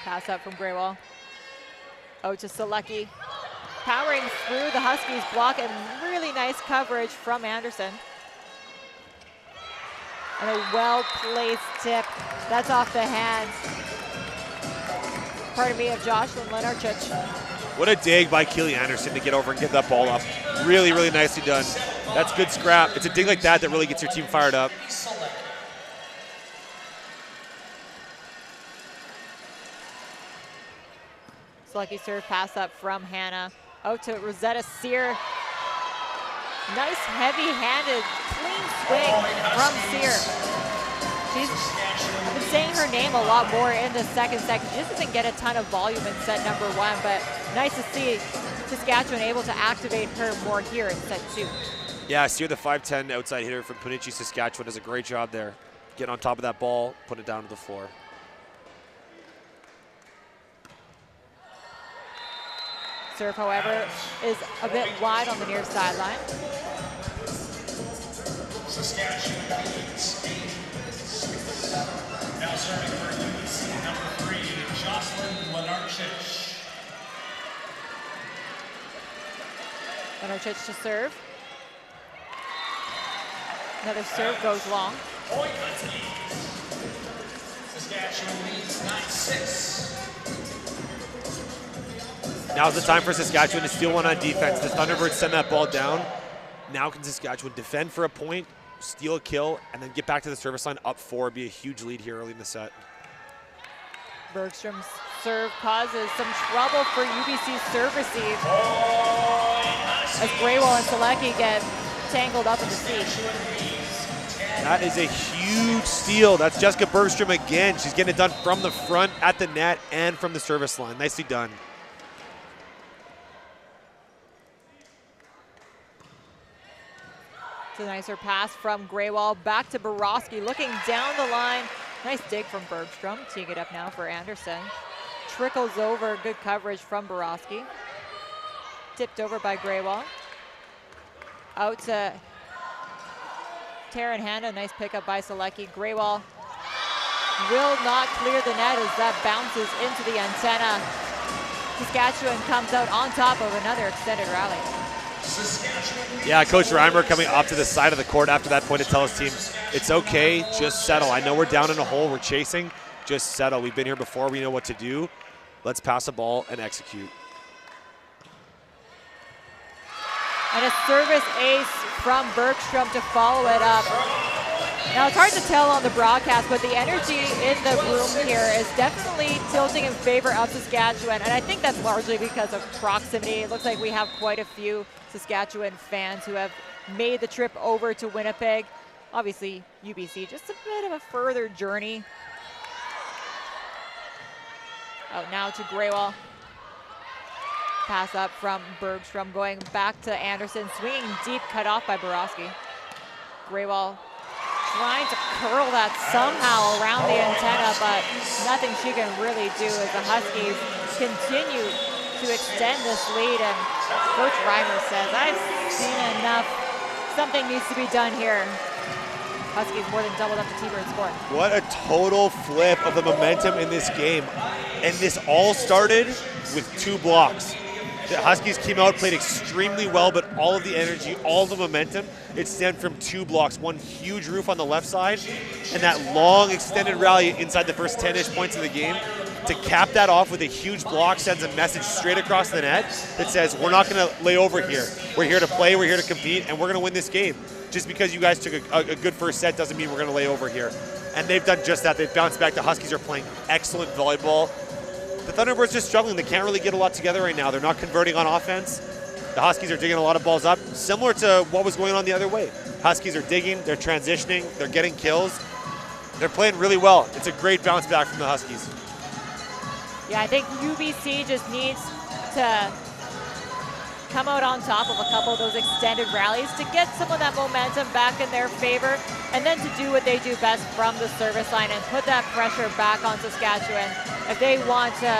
Pass up from Graywall. Out to Selecki. Powering through the Huskies block, and really nice coverage from Anderson. And a well-placed tip. That's off the hands, pardon me, of Jocelyn Lenarchich. What a dig by Keely Anderson to get over and get that ball up. Really, really nicely done. That's good scrap. It's a dig like that that really gets your team fired up. Selecki serve pass up from Hannah. Out to Rosetta Sear. Nice heavy-handed, clean swing from Sear. She's been saying her name a lot more in the second set. She just doesn't get a ton of volume in set number 1, but nice to see Saskatchewan able to activate her more here in set 2. Yeah, Sear, the 5'10" outside hitter from Punichi, Saskatchewan, does a great job there. Getting on top of that ball, putting it down to the floor. Serve, however, is a bit wide on the near sideline. Saskatchewan leads 8. Now serving for UBC, number 3, Jocelyn Lenarchich. Lenarchich to serve. Another serve goes long. Point Huskies. Saskatchewan leads 9-6. Now's the time for Saskatchewan to steal one on defense. The Thunderbirds send that ball down. Now can Saskatchewan defend for a point, steal a kill, and then get back to the service line up 4. Be a huge lead here early in the set. Bergstrom's serve causes some trouble for UBC's serve receive, as Graywall and Selecki get tangled up in the seat. That is a huge steal. That's Jessica Bergstrom again. She's getting it done from the front, at the net, and from the service line. Nicely done. It's a nicer pass from Graywall back to Borowski, looking down the line. Nice dig from Bergstrom, teeing it up now for Anderson. Trickles over, good coverage from Borowski. Tipped over by Graywall. Out to Taryn Hannah, nice pickup by Selecki. Graywall will not clear the net as that bounces into the antenna. Saskatchewan comes out on top of another extended rally. Yeah, Coach Reimer coming up to the side of the court after that point to tell his team, it's okay, just settle. I know we're down in a hole, we're chasing, just settle. We've been here before, we know what to do. Let's pass the ball and execute. And a service ace from Bergstrom to follow it up. Now, it's hard to tell on the broadcast, but the energy in the room here is definitely tilting in favor of Saskatchewan, and I think that's largely because of proximity. It looks like we have quite a few Saskatchewan fans who have made the trip over to Winnipeg. Obviously, UBC, just a bit of a further journey. Out now to Graywall. Pass up from Bergstrom, going back to Anderson, swinging deep, cut off by Borowski. Graywall trying to curl that somehow around the antenna, but nothing she can really do as the Huskies continue to extend this lead. And Coach Reimer says, I've seen enough. Something needs to be done here. Huskies more than doubled up the T-Bird score. What a total flip of the momentum in this game. And this all started with 2 blocks. The Huskies came out, played extremely well, but all of the energy, all of the momentum, it stemmed from 2 blocks. One huge roof on the left side, and that long extended rally inside the first 10-ish points of the game to cap that off with a huge block sends a message straight across the net that says, we're not going to lay over here. We're here to play, we're here to compete, and we're going to win this game. Just because you guys took a good first set doesn't mean we're going to lay over here. And they've done just that. They've bounced back. The Huskies are playing excellent volleyball. The Thunderbirds are struggling. They can't really get a lot together right now. They're not converting on offense. The Huskies are digging a lot of balls up, similar to what was going on the other way. Huskies are digging, they're transitioning, they're getting kills. They're playing really well. It's a great bounce back from the Huskies. Yeah, I think UBC just needs to come out on top of a couple of those extended rallies to get some of that momentum back in their favor, and then to do what they do best from the service line and put that pressure back on Saskatchewan if they want to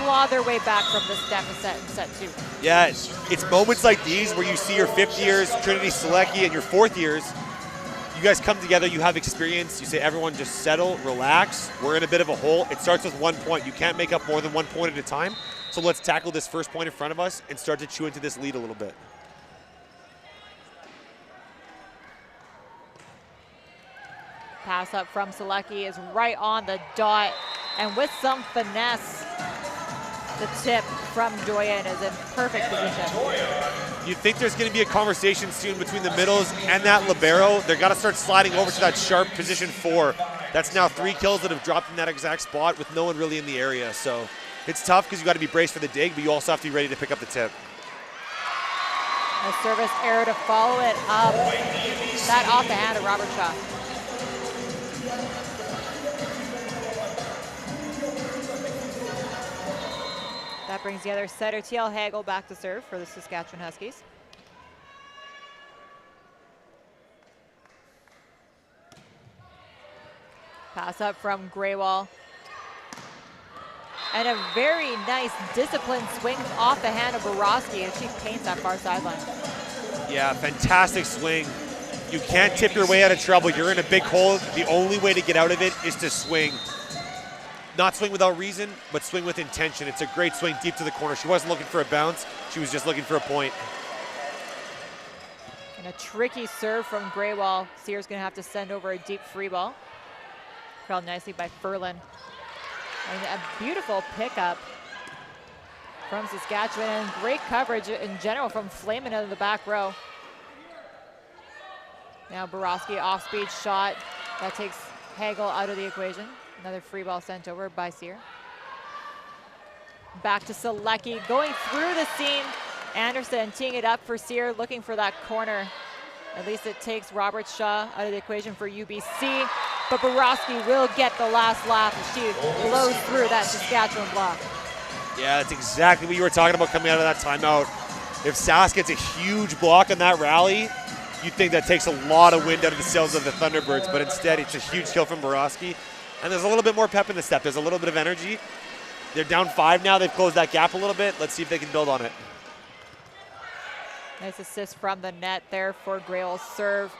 claw their way back from this deficit in set 2. Yeah, it's moments like these where you see your 5th years, Trinity Selecki, and your 4th years. You guys come together, you have experience, you say everyone just settle, relax, we're in a bit of a hole. It starts with 1 point. You can't make up more than 1 point at a time. So let's tackle this first point in front of us and start to chew into this lead a little bit. Pass up from Selecki is right on the dot, and with some finesse, the tip from Doyen is in perfect position. You'd think there's going to be a conversation soon between the middles and that libero. They've got to start sliding over to that sharp position 4. That's now 3 kills that have dropped in that exact spot with no one really in the area. So it's tough because you got to be braced for the dig, but you also have to be ready to pick up the tip. A service error to follow it up. That off the hand of Robert Shaw. That brings the other setter, TL Hagel, back to serve for the Saskatchewan Huskies. Pass up from Greywall. And a very nice disciplined swing off the hand of Borowski as she paints that far sideline. Yeah, fantastic swing. You can't tip your way out of trouble. You're in a big hole. The only way to get out of it is to swing. Not swing without reason, but swing with intention. It's a great swing deep to the corner. She wasn't looking for a bounce. She was just looking for a point. And a tricky serve from Greywall. Sear's going to have to send over a deep free ball. Held nicely by Furlan. And a beautiful pickup from Saskatchewan, and great coverage in general from Flamen out of the back row. Now Borowski off-speed shot. That takes Hagel out of the equation. Another free ball sent over by Sear. Back to Selecki, going through the seam. Anderson teeing it up for Sear, looking for that corner. At least it takes Robert Shaw out of the equation for UBC. But Borowski will get the last laugh as she blows through that Saskatchewan block. Yeah, that's exactly what you were talking about coming out of that timeout. If Sask gets a huge block on that rally, you'd think that takes a lot of wind out of the sails of the Thunderbirds, but instead it's a huge kill from Borowski. And there's a little bit more pep in the step. There's a little bit of energy. They're down 5 now. They've closed that gap a little bit. Let's see if they can build on it. Nice assist from the net there for Grail's serve.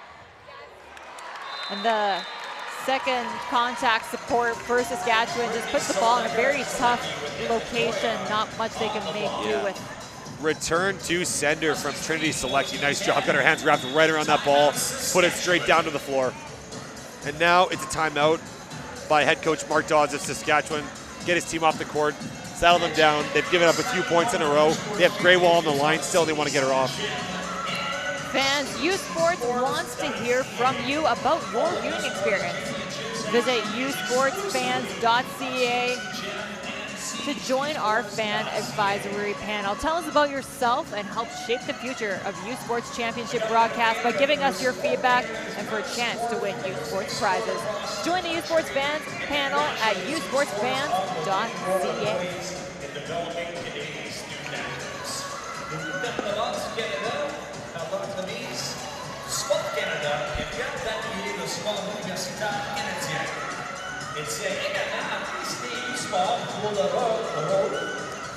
And the second contact support for Saskatchewan just puts the ball in a very tough location. Not much they can make do with. Return to sender from Trinity Selecki. Nice job. Got her hands wrapped right around that ball. Put it straight down to the floor. And now it's a timeout by head coach Mark Dodds of Saskatchewan. Get his team off the court, settle them down. They've given up a few points in a row. They have Greywall on the line still. They want to get her off. Fans, U Sports wants to hear from you about your viewing experience. Visit usportsfans.ca to join our fan advisory panel. Tell us about yourself and help shape the future of U Sports Championship broadcast by giving us your feedback and for a chance to win U Sports prizes. Join the U Sports Fans panel at usportsfans.ca.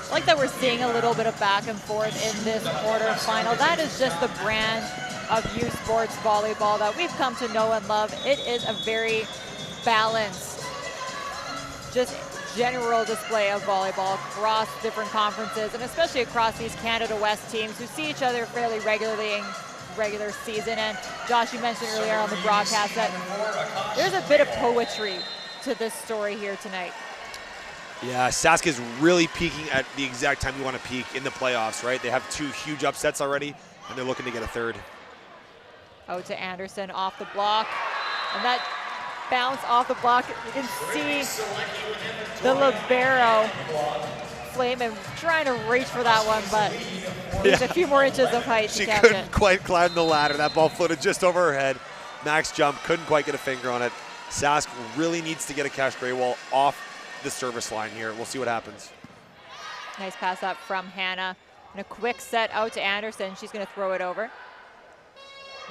I like that we're seeing a little bit of back and forth in this quarterfinal. That is just the brand of U Sports volleyball that we've come to know and love. It is a very balanced, just general display of volleyball across different conferences, and especially across these Canada West teams who see each other fairly regularly in regular season. And Josh, you mentioned earlier on the broadcast that there's a bit of poetry to this story here tonight. Yeah, Sask is really peaking at the exact time you want to peak in the playoffs, right? They have 2 huge upsets already, and they're looking to get a third. Out to Anderson off the block. And that bounce off the block, you can see the libero Flamen trying to reach for that one, but needs a few more inches of height to She catch couldn't it. quite climb the ladder. That ball floated just over her head. Max jump, couldn't quite get a finger on it. Sask really needs to get a Cash Graywall off the service line here. We'll see what happens. Nice pass up from Hannah. And a quick set out to Anderson. She's going to throw it over.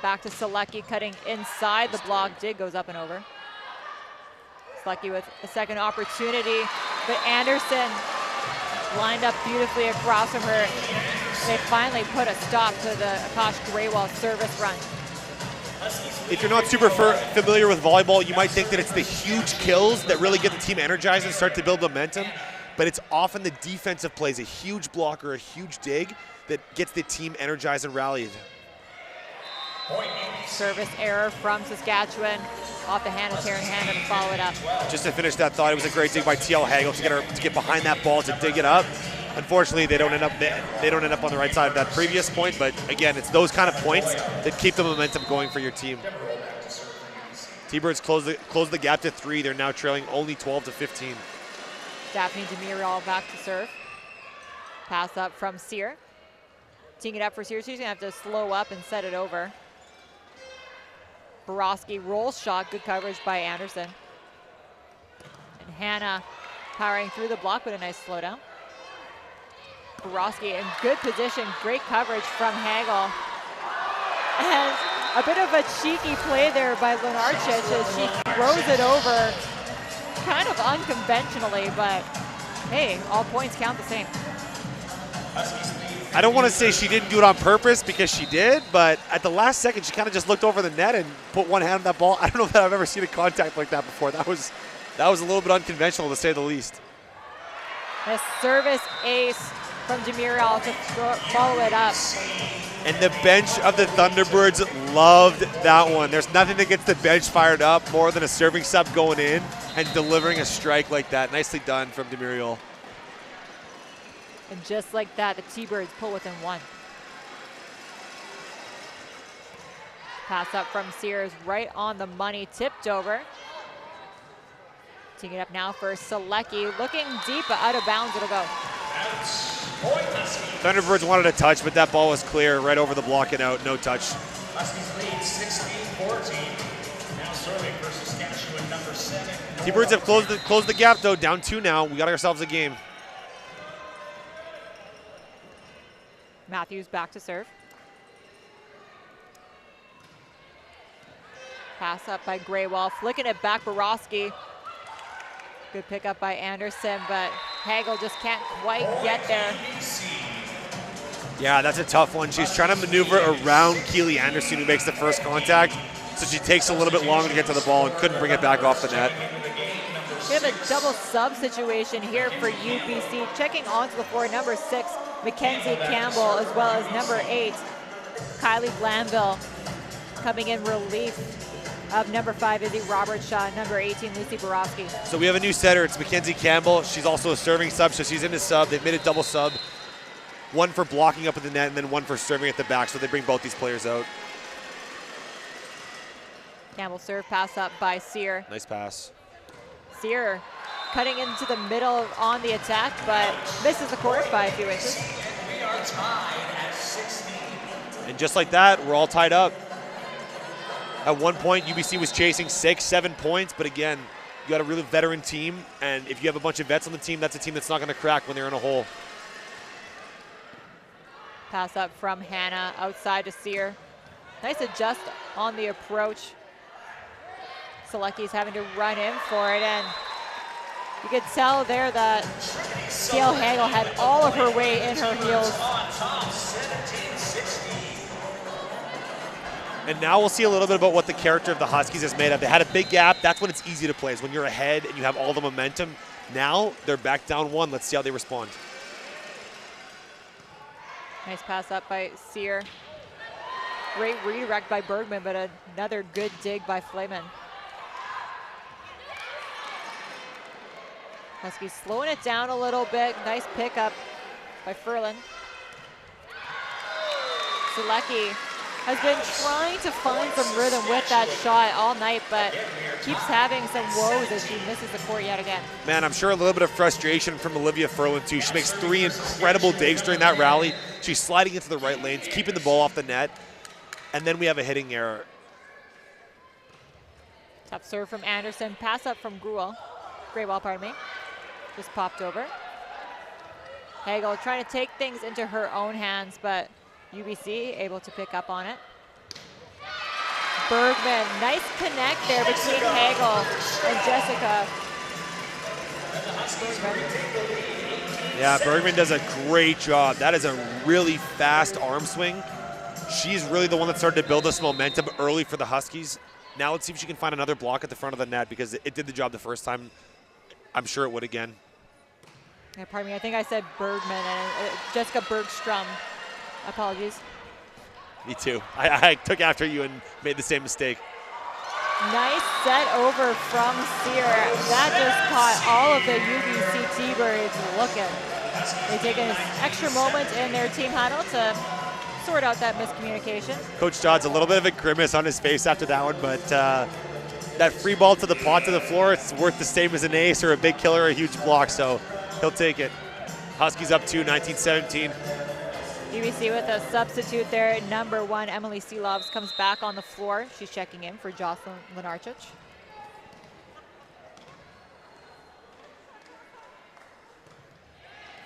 Back to Selecki, cutting inside the block. Dig goes up and over. Selecki with a second opportunity, but Anderson lined up beautifully across from her. They finally put a stop to the Akash Graywall service run. If you're not super familiar with volleyball, you might think that it's the huge kills that really get the team energized and start to build momentum, but it's often the defensive plays, a huge block or a huge dig, that gets the team energized and rallied. Service error from Saskatchewan off the hand of Taryn Hannah to follow it up. Just to finish that thought, it was a great dig by TL Hagel to get behind that ball to dig it up. Unfortunately, they don't end up on the right side of that previous point, but again, it's those kind of points that keep the momentum going for your team. T-Birds close the gap to 3. They're now trailing only 12-15. Daphne Demirial back to serve. Pass up from Sear. Teeing it up for Sear. She's gonna have to slow up and set it over. Borowski rolls shot, good coverage by Anderson. And Hannah powering through the block, but a nice slowdown. Borowski in good position, great coverage from Hagel. And a bit of a cheeky play there by Lenarchich as she throws it over kind of unconventionally, but hey, all points count the same. I don't want to say she didn't do it on purpose, because she did, but at the last second, she kind of just looked over the net and put one hand on that ball. I don't know that I've ever seen a contact like that before. That was a little bit unconventional, to say the least. A service ace from Demirial to follow it up. And the bench of the Thunderbirds loved that one. There's nothing that gets the bench fired up more than a serving sub going in and delivering a strike like that. Nicely done from Demirial. And just like that, the T-Birds pull within 1. Pass up from Sears, right on the money, tipped over. Teeing it up now for Selecki, looking deep, but out of bounds it'll go. Thunderbirds wanted a touch, but that ball was clear, right over the block and out, no touch. Huskies lead 16-14. Now serving for Saskatchewan, number 7. T-Birds have closed the gap, though, down 2 now. We got ourselves a game. Matthews back to serve. Pass up by Graywall, flicking it back Borowski. Good pickup by Anderson, but Hagel just can't quite get there. Yeah, that's a tough one. She's trying to maneuver around Keely Anderson, who makes the first contact, so she takes a little bit longer to get to the ball and couldn't bring it back off the net. We have a double sub situation here for UBC. Checking onto the floor, number 6, Mackenzie Campbell, as well as number 8, Kylie Glanville, coming in relief of number 5, Izzy Robertshaw, number 18, Lucy Borowski. So we have a new setter. It's Mackenzie Campbell. She's also a serving sub, so she's in the sub. They've made a double sub. One for blocking up at the net and then one for serving at the back, so they bring both these players out. Campbell serve, pass up by Sear. Nice pass. Sear cutting into the middle on the attack, but misses the court by a few inches. We are tied at 16. And just like that, we're all tied up. At one point, UBC was chasing 6-7 points, but again, you got a really veteran team, and if you have a bunch of vets on the team, that's a team that's not going to crack when they're in a hole. Pass up from Hannah, outside to Sear. Nice adjust on the approach. Selecki's having to run in for it, and you could tell there that Gail Hagel had all of her weight in her heels. And now we'll see a little bit about what the character of the Huskies is made of. They had a big gap. That's when it's easy to play, is when you're ahead and you have all the momentum. Now they're back down 1. Let's see how they respond. Nice pass up by Sear. Great redirect by Bergman, but another good dig by Flayman. Huskies slowing it down a little bit. Nice pickup by Furlan. Selecki has been trying to find some rhythm with that shot all night, but keeps having some woes as she misses the court yet again. Man, I'm sure a little bit of frustration from Olivia Furlan too. She makes 3 incredible digs during that rally. She's sliding into the right lanes, keeping the ball off the net, and then we have a hitting error. Tough serve from Anderson. Pass up from Greywell, pardon me. Just popped over. Hagel trying to take things into her own hands, but UBC able to pick up on it. Bergman, nice connect there between Hagel and Jessica. Yeah, Bergman does a great job. That is a really fast arm swing. She's really the one that started to build this momentum early for the Huskies. Now let's see if she can find another block at the front of the net, because it did the job the first time. I'm sure it would again. Yeah, pardon me, I think I said Bergman and Jessica Bergstrom. Apologies. Me too. I took after you and made the same mistake. Nice set over from Sear. That just caught all of the UBC T-Birds looking. They take an extra moment in their team huddle to sort out that miscommunication. Coach Dodd's a little bit of a grimace on his face after that one, but that free ball to the pot to the floor, it's worth the same as an ace or a big killer or a huge block, so he'll take it. Huskies up 2, 19-17. UBC with a substitute there. Number 1, Emily Seelovs comes back on the floor. She's checking in for Jocelyn Lenarchich.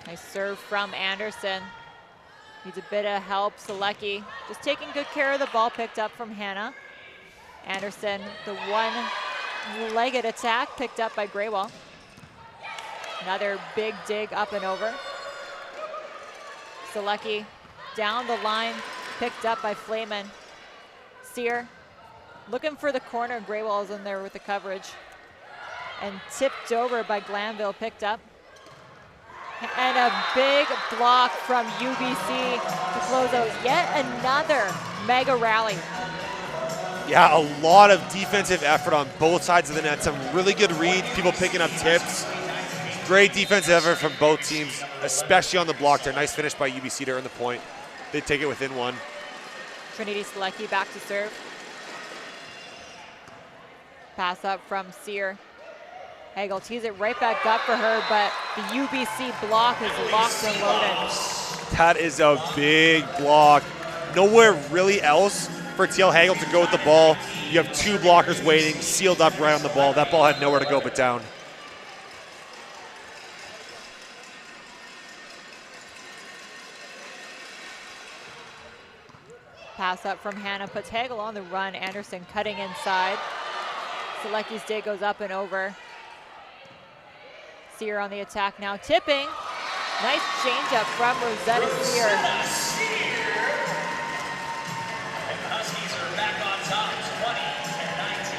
Nice serve from Anderson. Needs a bit of help. Selecki just taking good care of the ball, picked up from Hannah. Anderson, the one-legged attack picked up by Greywell. Another big dig up and over. Selecki down the line, picked up by Flayman. Sear looking for the corner. Greywell's in there with the coverage. And tipped over by Glanville, picked up. And a big block from UBC to close out yet another mega rally. Yeah, a lot of defensive effort on both sides of the net. Some really good reads, people picking up tips. Great defensive effort from both teams, especially on the block there. Nice finish by UBC to earn the point. They take it within 1. Trinity Selecki back to serve. Pass up from Sear. Hagel tees it right back up for her, but the UBC block is locked and loaded. That is a big block. Nowhere really else for TL Hagel to go with the ball. You have 2 blockers waiting, sealed up right on the ball. That ball had nowhere to go but down. Pass up from Hannah puts Hagel on the run. Anderson cutting inside. Selecki's dig goes up and over. Sear on the attack now, tipping. Nice changeup from Rosetta Sear. And the Huskies are back on top, 20-19.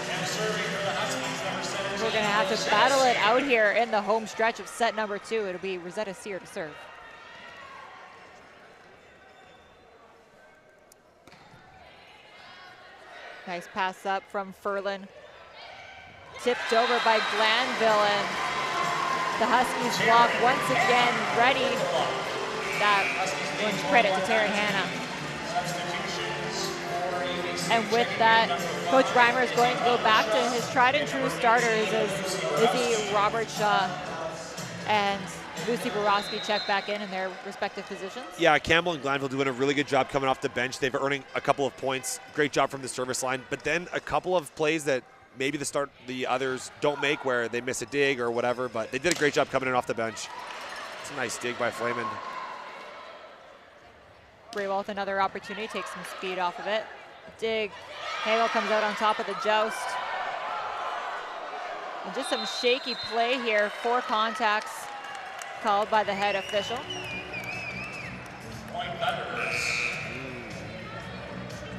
Now serving for the Huskies, number 17. We're gonna have to battle it out here in the home stretch of set number 2. It'll be Rosetta Sear to serve. Nice pass up from Furlan. Tipped over by Glanville, and the Huskies block once again ready. That one's credit to Taryn Hannah. And with that, Coach Reimer is going to go back to his tried and true starters as Izzy Robertshaw and Lucy Borowski check back in their respective positions. Yeah, Campbell and Glanville doing a really good job coming off the bench. They've earning a couple of points. Great job from the service line. But then a couple of plays that maybe the others don't make, where they miss a dig or whatever, but they did a great job coming in off the bench. It's a nice dig by Flayman. Greywell with another opportunity, takes some speed off of it. Dig. Hagel comes out on top of the joust. And just some shaky play here. 4 contacts called by the head official. Point Thunderbirds.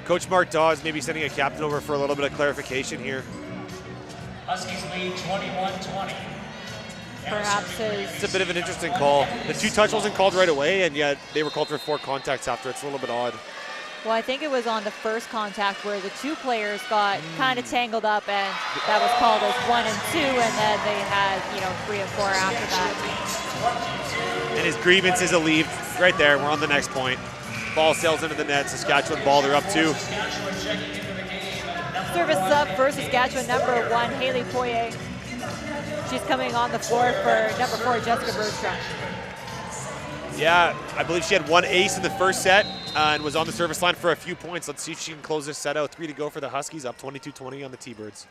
Coach Mark Dawes maybe sending a captain over for a little bit of clarification here. Huskies lead 21-20. Perhaps It's a bit of an interesting call. The 2 touch wasn't called right away, and yet they were called for 4 contacts after. It's a little bit odd. Well, I think it was on the first contact where the two players got kind of tangled up, and that was called as 1 and 2, and then they had, 3 and 4 after that. And his grievance is alleviated. Right there, we're on the next point. Ball sails into the net. Saskatchewan ball, they're up 2. Service up for Saskatchewan, number 1, Haley Poirier. She's coming on the floor for number 4, Jessica Bergstrom. Yeah, I believe she had 1 ace in the first set and was on the service line for a few points. Let's see if she can close this set out. 3 to go for the Huskies, up 22-20 on the T-Birds.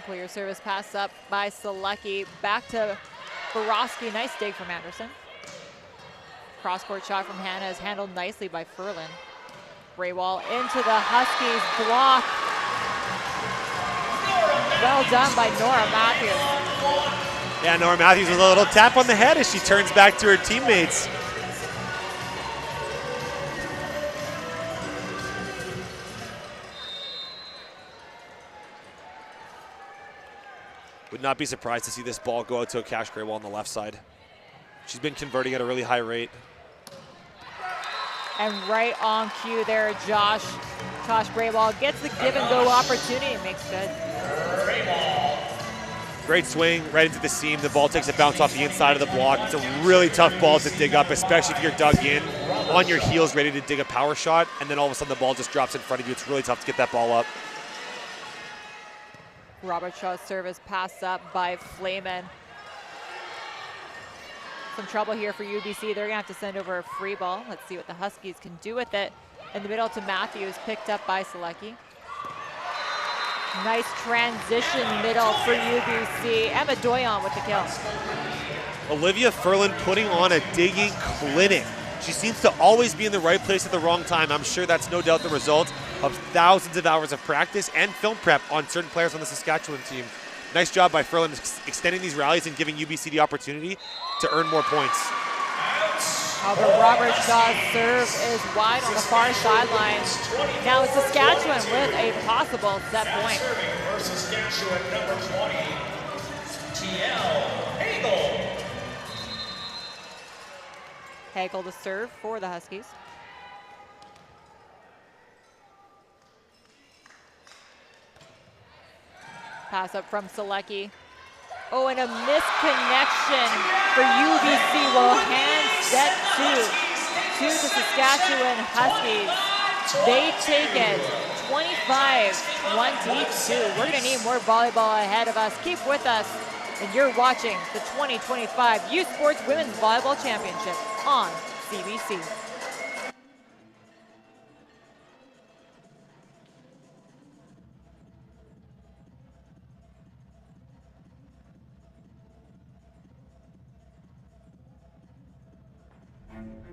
Clear service pass up by Selecki. Back to Borowski. Nice dig from Anderson. Cross-court shot from Hannah is handled nicely by Furlan. Braywall into the Huskies block. Well done by Nora Matthews. Yeah, Nora Matthews with a little tap on the head as she turns back to her teammates. Would not be surprised to see this ball go out to Cash Graywall on the left side. She's been converting at a really high rate. And right on cue there, Josh Braywall gets the give and go opportunity and makes good. Great swing right into the seam. The ball takes a bounce off the inside of the block. It's a really tough ball to dig up, especially if you're dug in on your heels ready to dig a power shot, and then all of a sudden the ball just drops in front of you. It's really tough to get that ball up. Robert Shaw's service pass up by Flamen. Some trouble here for UBC. They're gonna have to send over a free ball. Let's see what the Huskies can do with it. In the middle to Matthews, picked up by Selecki. Nice transition middle for UBC. Emma Doyon with the kill. Olivia Furlan putting on a digging clinic. She seems to always be in the right place at the wrong time. I'm sure that's no doubt the result of thousands of hours of practice and film prep on certain players on the Saskatchewan team. Nice job by Furlan extending these rallies and giving UBC the opportunity to earn more points. However, Robert Shaw's serve is wide on the far sideline. Now it's Saskatchewan with a possible set point. For Saskatchewan, number 20, TL Hagel. Hagel to serve for the Huskies. Pass up from Selecki. Oh, and a misconnection for UBC will hand set 2 to the Saskatchewan Huskies. They take it 25-22. We're gonna need more volleyball ahead of us. Keep with us, and you're watching the 2025 U Sports Women's Volleyball Championship on CBC.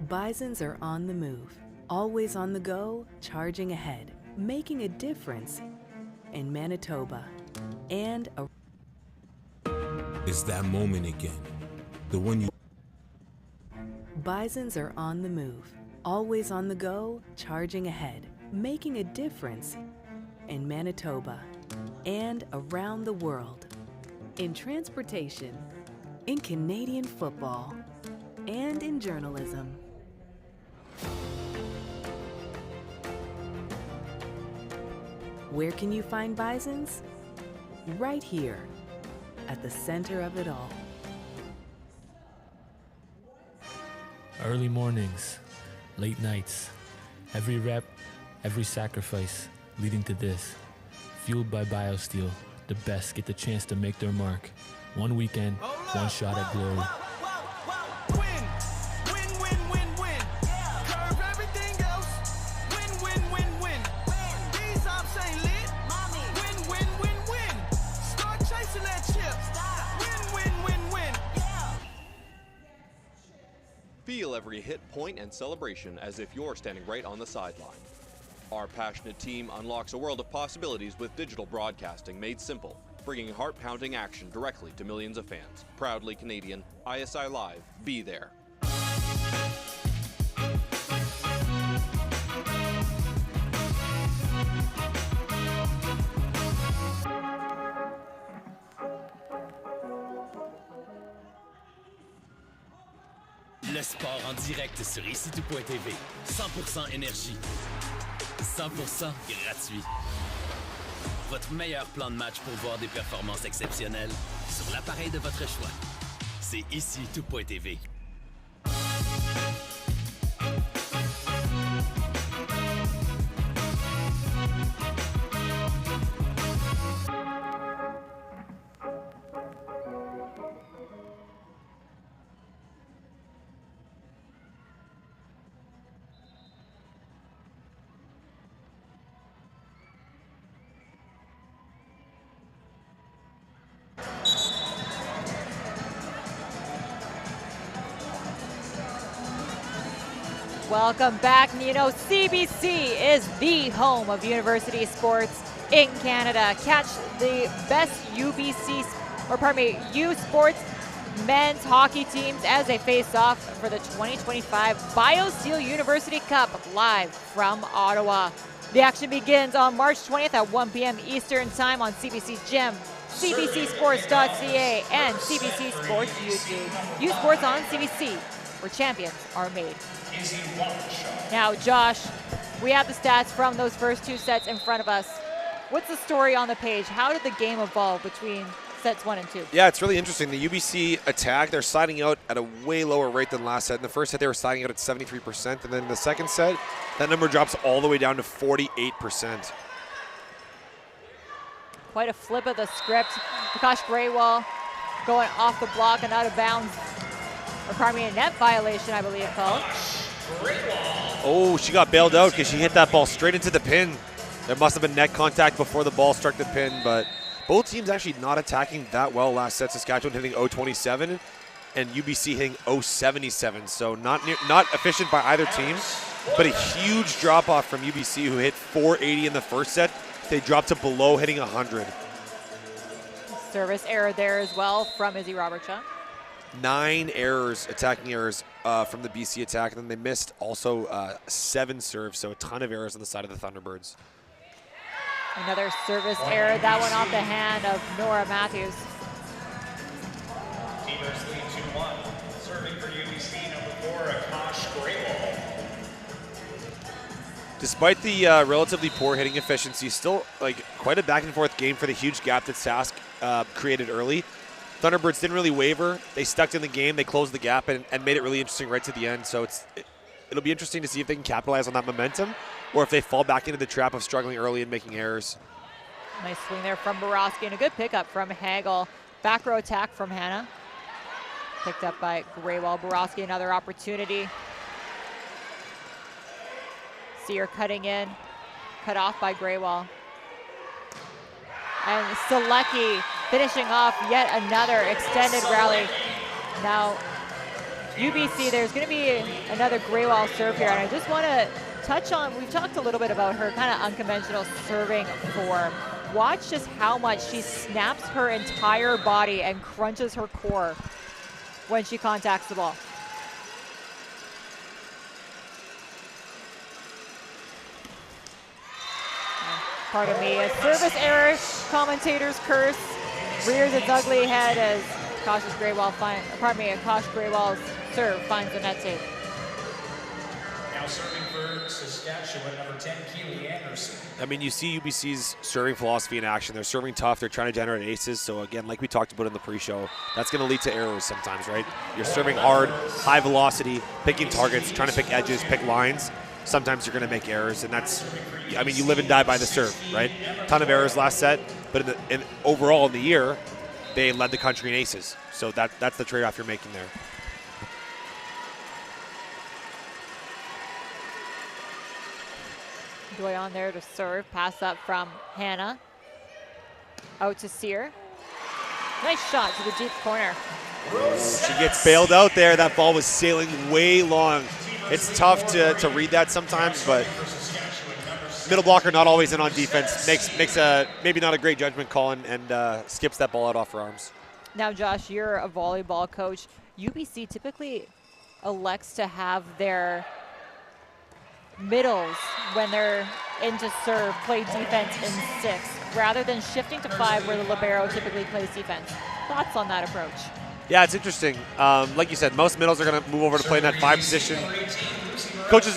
Bisons are on the move, always on the go, charging ahead, making a difference in Manitoba and It's that moment again. The one you... Bisons are on the move, always on the go, charging ahead, making a difference in Manitoba and around the world. In transportation, in Canadian football, and in journalism. Where can you find Bisons? Right here, at the center of it all. Early mornings, late nights, every rep, every sacrifice leading to this. Fueled by BioSteel, the best get the chance to make their mark. One weekend, one shot at glory. Feel every hit, point, and celebration as if you're standing right on the sideline. Our passionate team unlocks a world of possibilities with digital broadcasting made simple, bringing heart-pounding action directly to millions of fans. Proudly Canadian, ISI Live, be there. Le sport en direct sur ICITO.tv. 100% énergie. 100% gratuit. Votre meilleur plan de match pour voir des performances exceptionnelles sur l'appareil de votre choix. C'est ICITO.tv. Welcome back. You know, CBC is the home of university sports in Canada. Catch the best UBC, or pardon me, U Sports men's hockey teams as they face off for the 2025 BioSteel University Cup live from Ottawa. The action begins on March 20th at 1 p.m. Eastern Time on CBC Gym, CBCSports.ca, and CBC Sports YouTube. U Sports on CBC, where champions are made. Now, Josh, we have the stats from those first two sets in front of us. What's the story on the page? How did the game evolve between sets 1 and 2? Yeah, it's really interesting. The UBC attack, they're sliding out at a way lower rate than last set. In the first set, they were sliding out at 73%, and then in the second set, that number drops all the way down to 48%. Quite a flip of the script. Prakash Graywall going off the block and out of bounds. Or pardon me, a net violation, I believe, called. Oh, she got bailed out because she hit that ball straight into the pin. There must have been net contact before the ball struck the pin, but both teams actually not attacking that well last set. Saskatchewan hitting 0.27 and UBC hitting 0.77, so not efficient by either team, but a huge drop-off from UBC, who hit 480 in the first set. They dropped to below hitting 100. Service error there as well from Izzy Robertson. 9 errors, attacking errors from the BC attack, and then they missed also 7 serves, so a ton of errors on the side of the Thunderbirds. Another service error, that one off the hand of Nora Matthews. Teamers lead 2-1. Serving for UBC, number 4, Akash Graywall. Despite the relatively poor hitting efficiency, still like quite a back and forth game for the huge gap that Sask created early. Thunderbirds didn't really waver. They stuck in the game. They closed the gap and made it really interesting right to the end. So it'll be interesting to see if they can capitalize on that momentum or if they fall back into the trap of struggling early and making errors. Nice swing there from Borowski and a good pickup from Hagel. Back row attack from Hannah. Picked up by Graywall. Borowski, another opportunity. Sear cutting in. Cut off by Graywall. And Selecki finishing off yet another extended rally. Now, UBC, there's going to be another Graywall serve here, and I just want to touch on, we've talked a little bit about her kind of unconventional serving form. Watch just how much she snaps her entire body and crunches her core when she contacts the ball. Pardon me, a service error, commentator's curse, rears its ugly head as Akash Graywall's serve finds the net tape. Now serving for Saskatchewan, number 10, Keely Anderson. I mean, you see UBC's serving philosophy in action. They're serving tough. They're trying to generate aces. So again, like we talked about in the pre-show, that's going to lead to errors sometimes, right? You're serving hard, high velocity, picking targets, trying to pick edges, pick lines. Sometimes you're going to make errors, and that's, I mean, you live and die by the serve, right? Ton of errors last set, but overall in the year, they led the country in aces. So that's the trade-off you're making there. Doyon there to serve, pass up from Hannah. Out to Sear. Nice shot to the deep corner. She gets bailed out there. That ball was sailing way long. It's tough to read that sometimes, but middle blocker not always in on defense. Makes a maybe not a great judgment call and skips that ball out off her arms. Now, Josh, you're a volleyball coach. UBC typically elects to have their middles, when they're into serve, play defense in 6, rather than shifting to 5 where the libero typically plays defense. Thoughts on that approach? Yeah, it's interesting. Like you said, most middles are going to move over to play in that 5 position.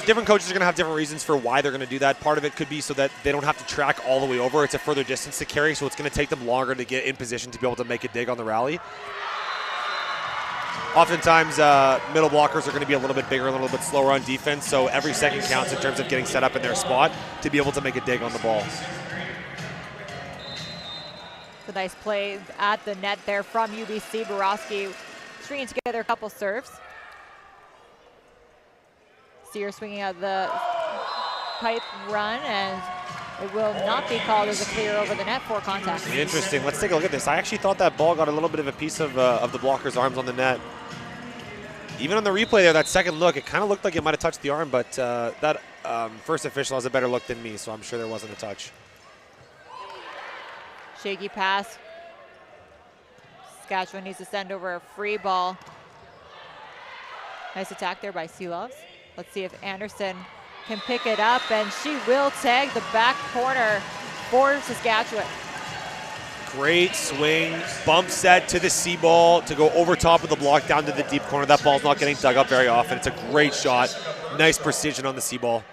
Different coaches are going to have different reasons for why they're going to do that. Part of it could be so that they don't have to track all the way over. It's a further distance to carry, so it's going to take them longer to get in position to be able to make a dig on the rally. Oftentimes, middle blockers are going to be a little bit bigger, a little bit slower on defense, so every second counts in terms of getting set up in their spot to be able to make a dig on the ball. It's a nice play at the net there from UBC. Borowski stringing together a couple serves. Sear swinging out the pipe run, and it will not be called as a clear over the net for contact. Interesting. Let's take a look at this. I actually thought that ball got a little bit of a piece of the blocker's arms on the net. Even on the replay there, that second look, it kind of looked like it might have touched the arm, but that first official has a better look than me, so I'm sure there wasn't a touch. Shaky pass. Saskatchewan needs to send over a free ball. Nice attack there by Seelovs. Let's see if Anderson can pick it up, and she will tag the back corner for Saskatchewan. Great swing, bump set to the C ball to go over top of the block down to the deep corner. That ball's not getting dug up very often. It's a great shot. Nice precision on the C ball.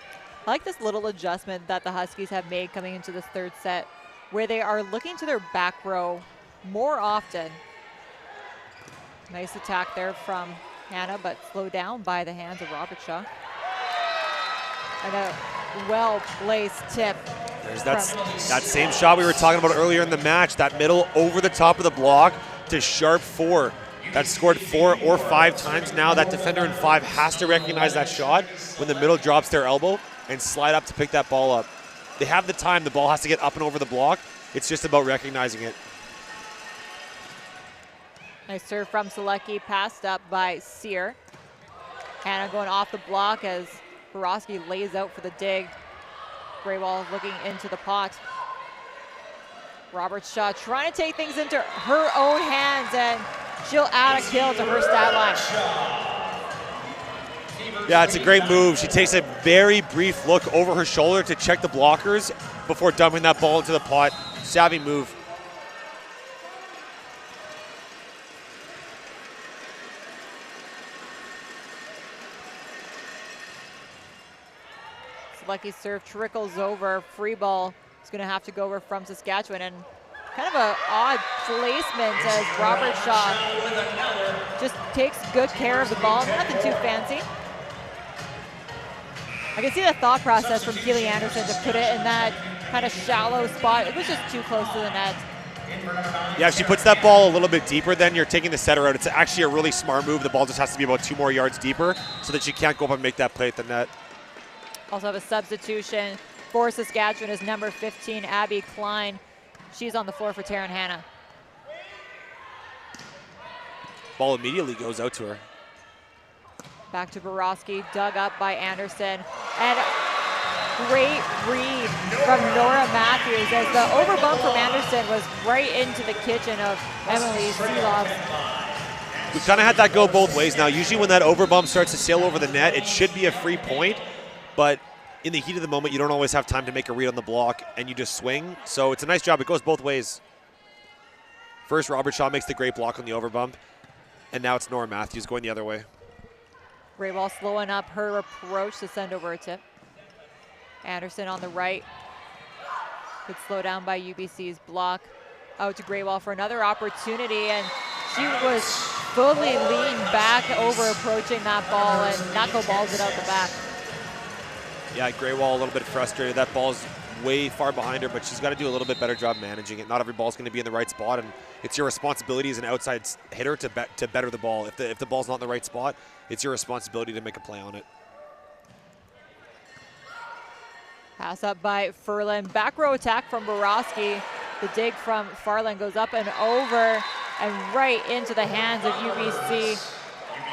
I like this little adjustment that the Huskies have made coming into this third set, where they are looking to their back row more often. Nice attack there from Hannah, but slowed down by the hands of Robert Shaw. And a well-placed tip. There's that same shot we were talking about earlier in the match, that middle over the top of the block to sharp 4. That's scored 4 or 5 times now. That defender in 5 has to recognize that shot when the middle drops their elbow and slide up to pick that ball up. They have the time. The ball has to get up and over the block. It's just about recognizing it. Nice serve from Selecki, passed up by Sear. Hannah going off the block as Borowski lays out for the dig. Greywall looking into the pot. Robert Shaw trying to take things into her own hands, and she'll add a kill to her stat line. Yeah, it's a great move. She takes a very brief look over her shoulder to check the blockers before dumping that ball into the pot. Savvy move. Selecki's serve trickles over. Free ball is going to have to go over from Saskatchewan, and kind of an odd placement as Robert Shaw just takes good care of the ball. Nothing too fancy. I can see the thought process from Keely Anderson to put it in that kind of shallow spot. It was just too close to the net. Yeah, if she puts that ball a little bit deeper, then you're taking the setter out. It's actually a really smart move. The ball just has to be about 2 more yards deeper so that she can't go up and make that play at the net. Also have a substitution for Saskatchewan is number 15, Abby Klein. She's on the floor for Taryn Hannah. Ball immediately goes out to her. Back to Borowski, dug up by Anderson. And great read from Nora Matthews as the overbump from Anderson was right into the kitchen of Emily Seelovs. We've kind of had that go both ways now. Usually when that overbump starts to sail over the net, it should be a free point, but in the heat of the moment, you don't always have time to make a read on the block, and you just swing. So it's a nice job. It goes both ways. First, Robert Shaw makes the great block on the overbump, and now it's Nora Matthews going the other way. Greywall slowing up her approach to send over a tip. Anderson on the right. Good slow down by UBC's block. Out to Greywall for another opportunity, and she was fully leaned back over approaching that ball and knuckleballs it out the back. Yeah, Greywall a little bit frustrated. That ball's way far behind her, but she's got to do a little bit better job managing it. Not every ball's going to be in the right spot, and it's your responsibility as an outside hitter to better the ball. If the ball's not in the right spot, it's your responsibility to make a play on it. Pass up by Furlan. Back row attack from Borowski. The dig from Farland goes up and over and right into the hands of UBC.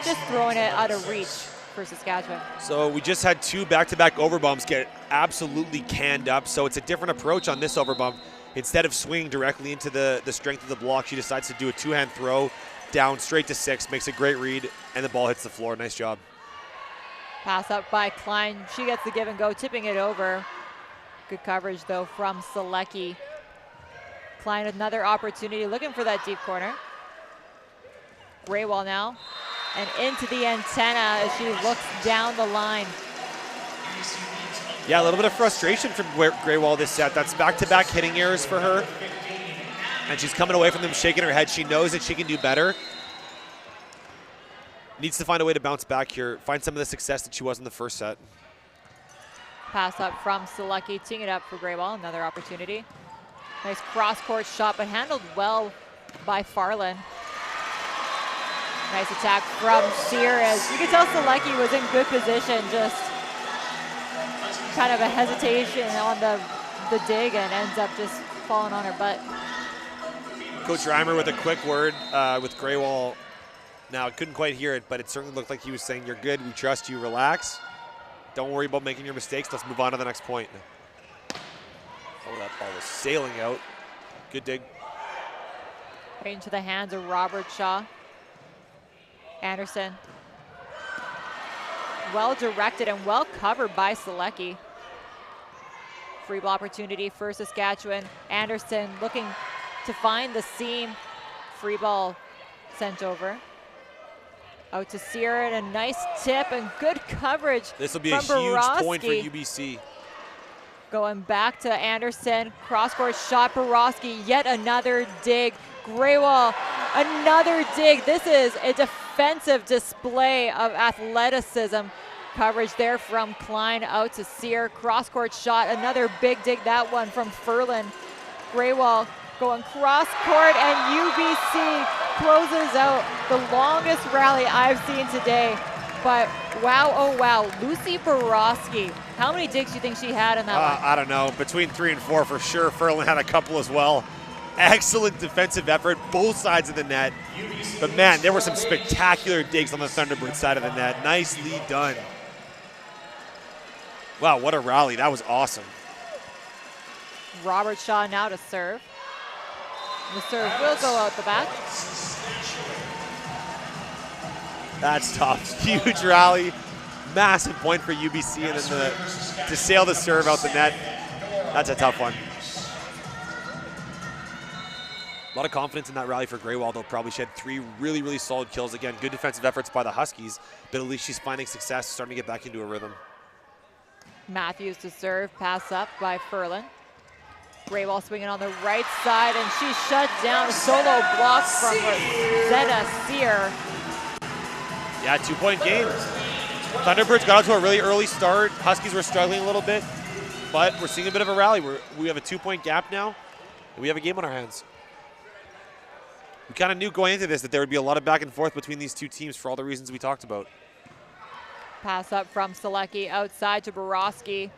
Just throwing it out of reach for Saskatchewan. So we just had 2 back-to-back overbumps get absolutely canned up. So it's a different approach on this overbump. Instead of swinging directly into the strength of the block, she decides to do a 2-hand throw down straight to 6, makes a great read, and the ball hits the floor. Nice job. Pass up by Klein. She gets the give and go, tipping it over. Good coverage, though, from Selecki. Klein, another opportunity, looking for that deep corner. Graywall now. And into the antenna as she looks down the line. Yeah, a little bit of frustration from Graywall this set. That's back-to-back hitting errors for her. And she's coming away from them shaking her head. She knows that she can do better. Needs to find a way to bounce back here, find some of the success that she was in the first set. Pass up from Selecki, teeing it up for Graywall, another opportunity. Nice cross-court shot, but handled well by Farland. Nice attack from Sear as you can tell Selecki was in good position, just kind of a hesitation on the dig and ends up just falling on her butt. Coach Reimer with a quick word with Graywall. Now, I couldn't quite hear it, but it certainly looked like he was saying, you're good, we trust you, relax. Don't worry about making your mistakes, let's move on to the next point. Oh, that ball was sailing out. Good dig. Right into the hands of Robert Shaw. Anderson. Well directed and well covered by Selecki. Free ball opportunity for Saskatchewan. Anderson looking to find the seam. Free ball sent over. Out to Sear and a nice tip and good coverage. This will be a huge point for UBC. Going back to Anderson, cross-court shot, Borowski, yet another dig. Graywall, another dig. This is a defensive display of athleticism. Coverage there from Klein out to Sear. Cross-court shot, another big dig, that one from Furlan. Graywall going cross-court and UBC closes out the longest rally I've seen today. But wow, oh wow, Lucy Borowski. How many digs do you think she had in that one? I don't know, between 3 and 4 for sure. Furlan had a couple as well. Excellent defensive effort, both sides of the net. But man, there were some spectacular digs on the Thunderbirds side of the net. Nicely done. Wow, what a rally, that was awesome. Robert Shaw now to serve. The serve will go out the back. That's tough. Huge rally, massive point for UBC, and then to sail the serve out the net, that's a tough one. A lot of confidence in that rally for Graywall, though. Probably she had 3 really, really solid kills. Again, good defensive efforts by the Huskies, but at least she's finding success, starting to get back into a rhythm. Matthews to serve, pass up by Furlan. Graywall swinging on the right side, and she's shut down. Solo block from Zeta Sear. Yeah, 2-point game. Thunderbirds got out to a really early start. Huskies were struggling a little bit, but we're seeing a bit of a rally. We have a 2-point gap now, and we have a game on our hands. We kind of knew going into this that there would be a lot of back and forth between these two teams for all the reasons we talked about. Pass up from Selecki outside to Borowski.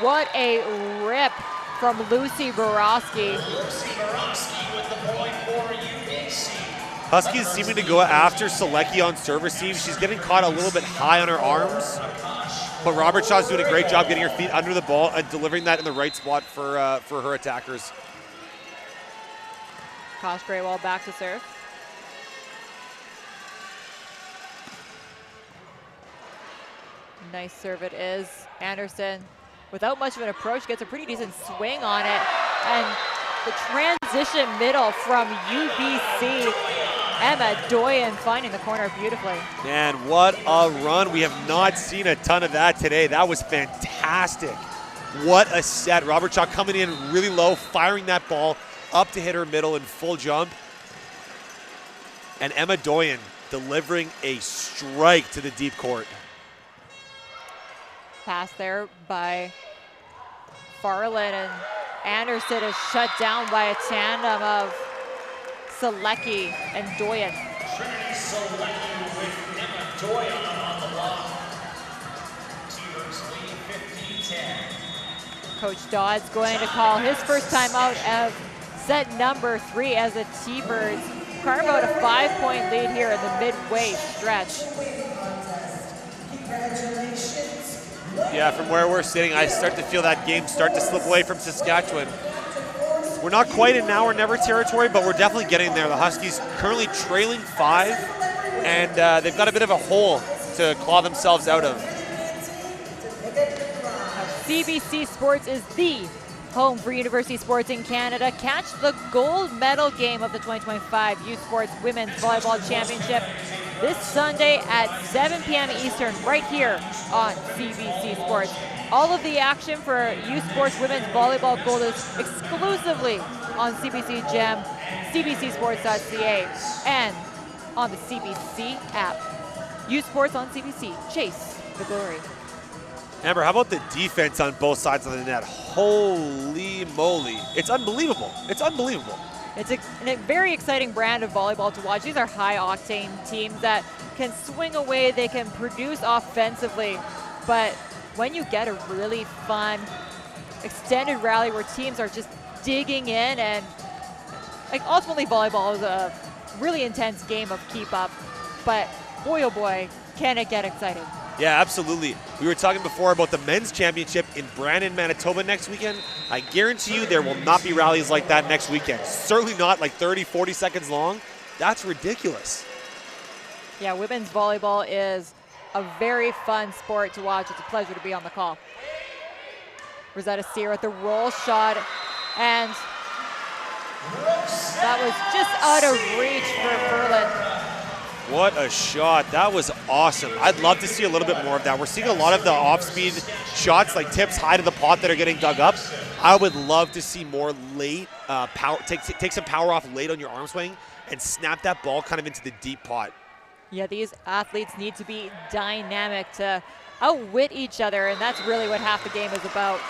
What a rip from Lucy Borowski. Lucy Borowski with the point for UBC. Huskies seeming to go after Selecki on serve receive. She's getting caught a little bit high on her arms, but Robert Shaw's doing a great job getting her feet under the ball and delivering that in the right spot for her attackers. Kosh Graywall back to serve. Nice serve it is. Anderson, without much of an approach, gets a pretty decent swing on it. And the transition middle from UBC. Emma Doyen finding the corner beautifully. Man, what a run. We have not seen a ton of that today. That was fantastic. What a set. Robert Shaw coming in really low, firing that ball up to hit her middle in full jump. And Emma Doyen delivering a strike to the deep court. Pass there by Farland, and Anderson is shut down by a tandem of Selecki and Doyen. Trinity Selecki with Emma Doyen on the block. Teamers lead 15-10. Coach Dodd's going to call his first time out of set number 3 as the T-Birds carve out a 5-point lead here in the midway stretch. Yeah, from where we're sitting, I start to feel that game start to slip away from Saskatchewan. We're not quite in now or never territory, but we're definitely getting there. The Huskies currently trailing 5, and they've got a bit of a hole to claw themselves out of. CBC Sports is the home for University Sports in Canada. Catch the gold medal game of the 2025 U Sports Women's Volleyball Championship this Sunday at 7 p.m. Eastern right here on CBC Sports. All of the action for U Sports Women's Volleyball Gold is exclusively on CBC Gem, cbcsports.ca, and on the CBC app. U Sports on CBC. Chase the glory. Amber, how about the defense on both sides of the net? Holy moly. It's unbelievable. It's unbelievable. It's a very exciting brand of volleyball to watch. These are high-octane teams that can swing away. They can produce offensively. But when you get a really fun, extended rally where teams are just digging in, and ultimately volleyball is a really intense game of keep up. But boy, oh boy, can it get exciting. Yeah, absolutely. We were talking before about the men's championship in Brandon, Manitoba next weekend. I guarantee you there will not be rallies like that next weekend. Certainly not like 30, 40 seconds long. That's ridiculous. Yeah, women's volleyball is a very fun sport to watch. It's a pleasure to be on the call. Rosetta Sear with the roll shot, and that was just out of reach for Ferland. What a shot. That was awesome. I'd love to see a little bit more of that. We're seeing a lot of the off-speed shots, like tips high to the pot, that are getting dug up. I would love to see more late power. Take some power off late on your arm swing and snap that ball kind of into the deep pot. Yeah, these athletes need to be dynamic to outwit each other, and that's really what half the game is about.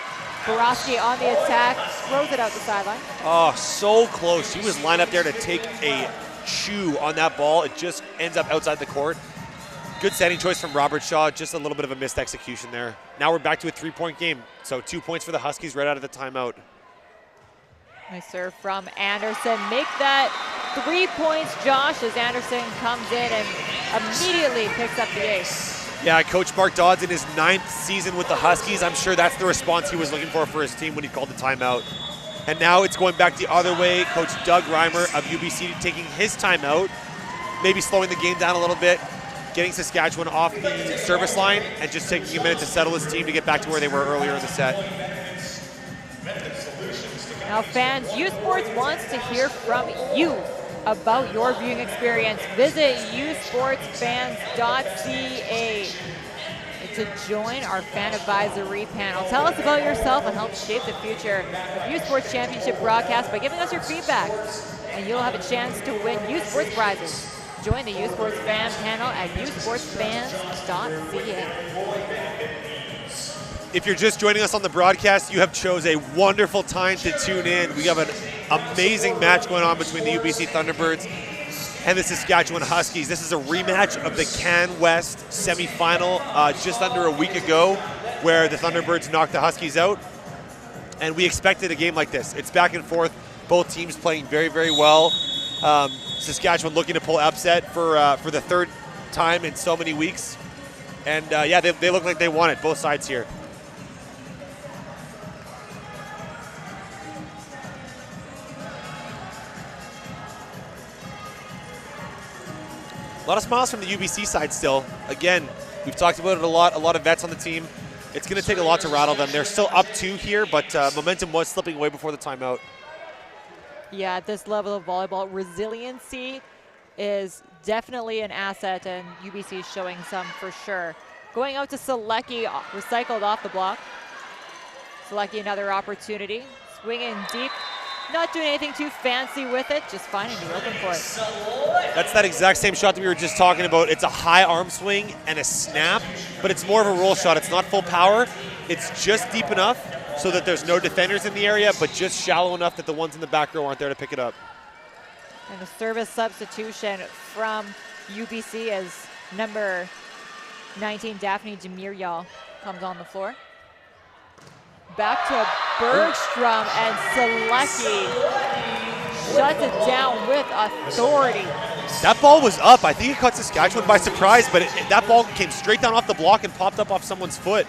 Borowski on the attack, throws it out the sideline. Oh, so close. He was lined up there to take a chew on that ball. It just ends up outside the court. Good setting choice from Robert Shaw. Just a little bit of a missed execution there. Now we're back to a 3-point game. So 2 points for the Huskies right out of the timeout. Nice serve from Anderson. Make that 3 points, Josh, as Anderson comes in and immediately picks up the ace. Yeah, Coach Mark Dodds in his 9th season with the Huskies. I'm sure that's the response he was looking for his team when he called the timeout. And now it's going back the other way. Coach Doug Reimer of UBC taking his timeout, maybe slowing the game down a little bit, getting Saskatchewan off the service line, and just taking a minute to settle his team to get back to where they were earlier in the set. Now fans, U Sports wants to hear from you about your viewing experience. Visit usportsfans.ca to join our fan advisory panel. Tell us about yourself and help shape the future of U Sports Championship broadcast by giving us your feedback, and you'll have a chance to win U Sports prizes. Join the U Sports fan panel at usportsfans.ca. If you're just joining us on the broadcast, you have chose a wonderful time to tune in. We have an amazing match going on between the UBC Thunderbirds and the Saskatchewan Huskies. This is a rematch of the Can West semifinal just under a week ago, where the Thunderbirds knocked the Huskies out. And we expected a game like this. It's back and forth. Both teams playing very, very well. Saskatchewan looking to pull upset for the third time in so many weeks. And yeah, they look like they won it, both sides here. A lot of smiles from the UBC side still. Again, we've talked about it a lot of vets on the team. It's going to take a lot to rattle them. They're still up 2 here, but momentum was slipping away before the timeout. Yeah, at this level of volleyball, resiliency is definitely an asset, and UBC is showing some for sure. Going out to Selecki, recycled off the block. Selecki, another opportunity. Swinging deep. Not doing anything too fancy with it, just finding the open court. That's that exact same shot that we were just talking about. It's a high arm swing and a snap, but it's more of a roll shot. It's not full power. It's just deep enough so that there's no defenders in the area, but just shallow enough that the ones in the back row aren't there to pick it up. And a service substitution from UBC as number 19, Daphne Demiryal, comes on the floor. Back to Bergstrom, and Selecki shuts it down with authority. That ball was up. I think it caught Saskatchewan by surprise, but that ball came straight down off the block and popped up off someone's foot.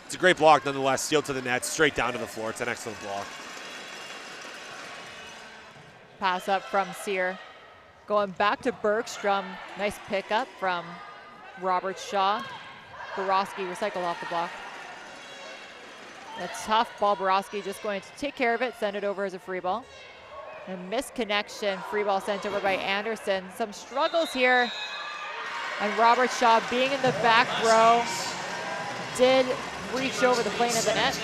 It's a great block nonetheless. Steal to the net, straight down to the floor. It's an excellent block. Pass up from Sear. Going back to Bergstrom. Nice pickup from Robert Shaw. Borowski recycled off the block. A tough ball, Borowski just going to take care of it, send it over as a free ball. A misconnection, free ball sent over by Anderson. Some struggles here. And Robert Shaw, being in the back row, did reach over the plane of the net.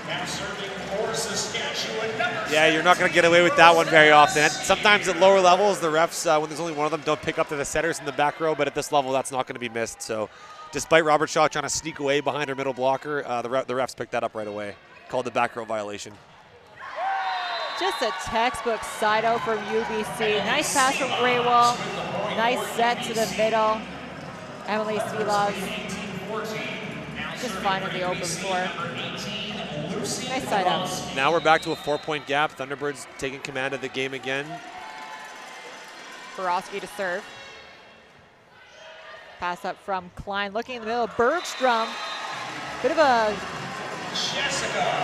Now serving for Saskatchewan, Yeah, you're not going to get away with that one very often. And sometimes at lower levels, the refs, when there's only one of them, don't pick up to the setters in the back row, but at this level, that's not going to be missed. So despite Robert Shaw trying to sneak away behind her middle blocker, the refs picked that up right away. Called the back row violation. Just a textbook side out from UBC. Nice pass from Graywall. Nice set to the middle. Emily Svilov just finding the open floor. Nice side out. Now we're back to a 4-point gap. Thunderbirds taking command of the game again. Borowski to serve. Pass up from Klein, looking in the middle. Bergstrom. Bit of a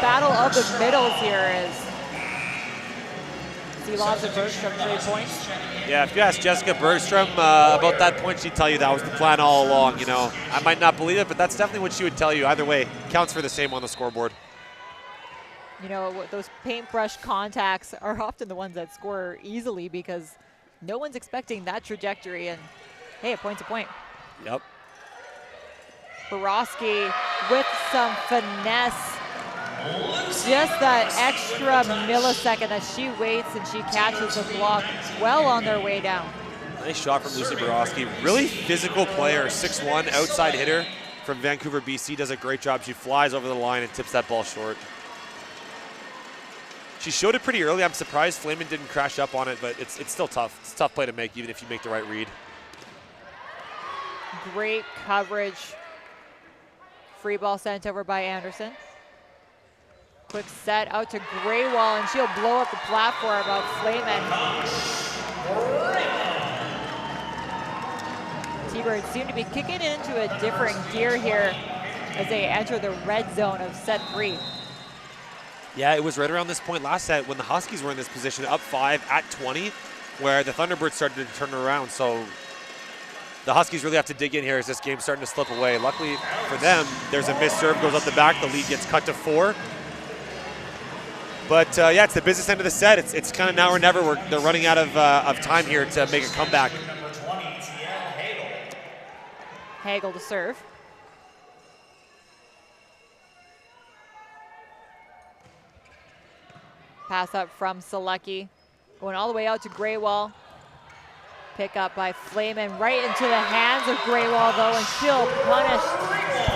battle of the middles here as Svilov and Bergstrom 3 points. Yeah, if you ask Jessica Bergstrom about that point, she'd tell you that was the plan all along. You know, I might not believe it, but that's definitely what she would tell you. Either way, counts for the same on the scoreboard. You know, those paintbrush contacts are often the ones that score easily because no one's expecting that trajectory, and hey, a point's a point. Yep. Borowski with some finesse. Just that extra millisecond that she waits and she catches the block well on their way down. Nice shot from Lucy Borowski. Really physical player, 6'1", outside hitter from Vancouver, BC. Does a great job. She flies over the line and tips that ball short. She showed it pretty early. I'm surprised Flamen didn't crash up on it, but it's still tough. It's a tough play to make, even if you make the right read. Great coverage. Free ball sent over by Anderson. Quick set out to Graywall, and she'll blow up the platform of Flamen. T-Birds seem to be kicking into a different gear here as they enter the red zone of set 3. Yeah, it was right around this point last set when the Huskies were in this position, up 5 at 20, where the Thunderbirds started to turn it around. So the Huskies really have to dig in here as this game's starting to slip away. Luckily for them, there's a missed serve, goes up the back. The lead gets cut to 4. But yeah, it's the business end of the set. It's kind of now or never. They're running out of time here to make a comeback. Hagel to serve. Pass up from Selecki, going all the way out to Graywall. Pick up by Flamen, right into the hands of Graywall though, and she'll punish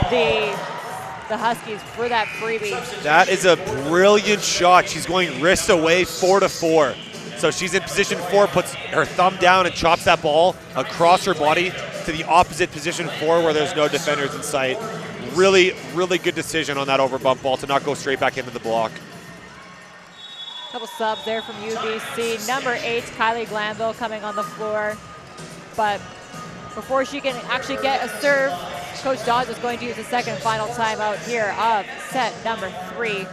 the Huskies for that freebie. That is a brilliant shot. She's going wrist away, 4-4. So she's in position 4, puts her thumb down and chops that ball across her body to the opposite position 4 where there's no defenders in sight. Really, really good decision on that overbump ball to not go straight back into the block. Couple subs there from UBC. Number 8, Kylie Glanville coming on the floor. But before she can actually get a serve, Coach Dodge is going to use the second and final timeout here of set number 3.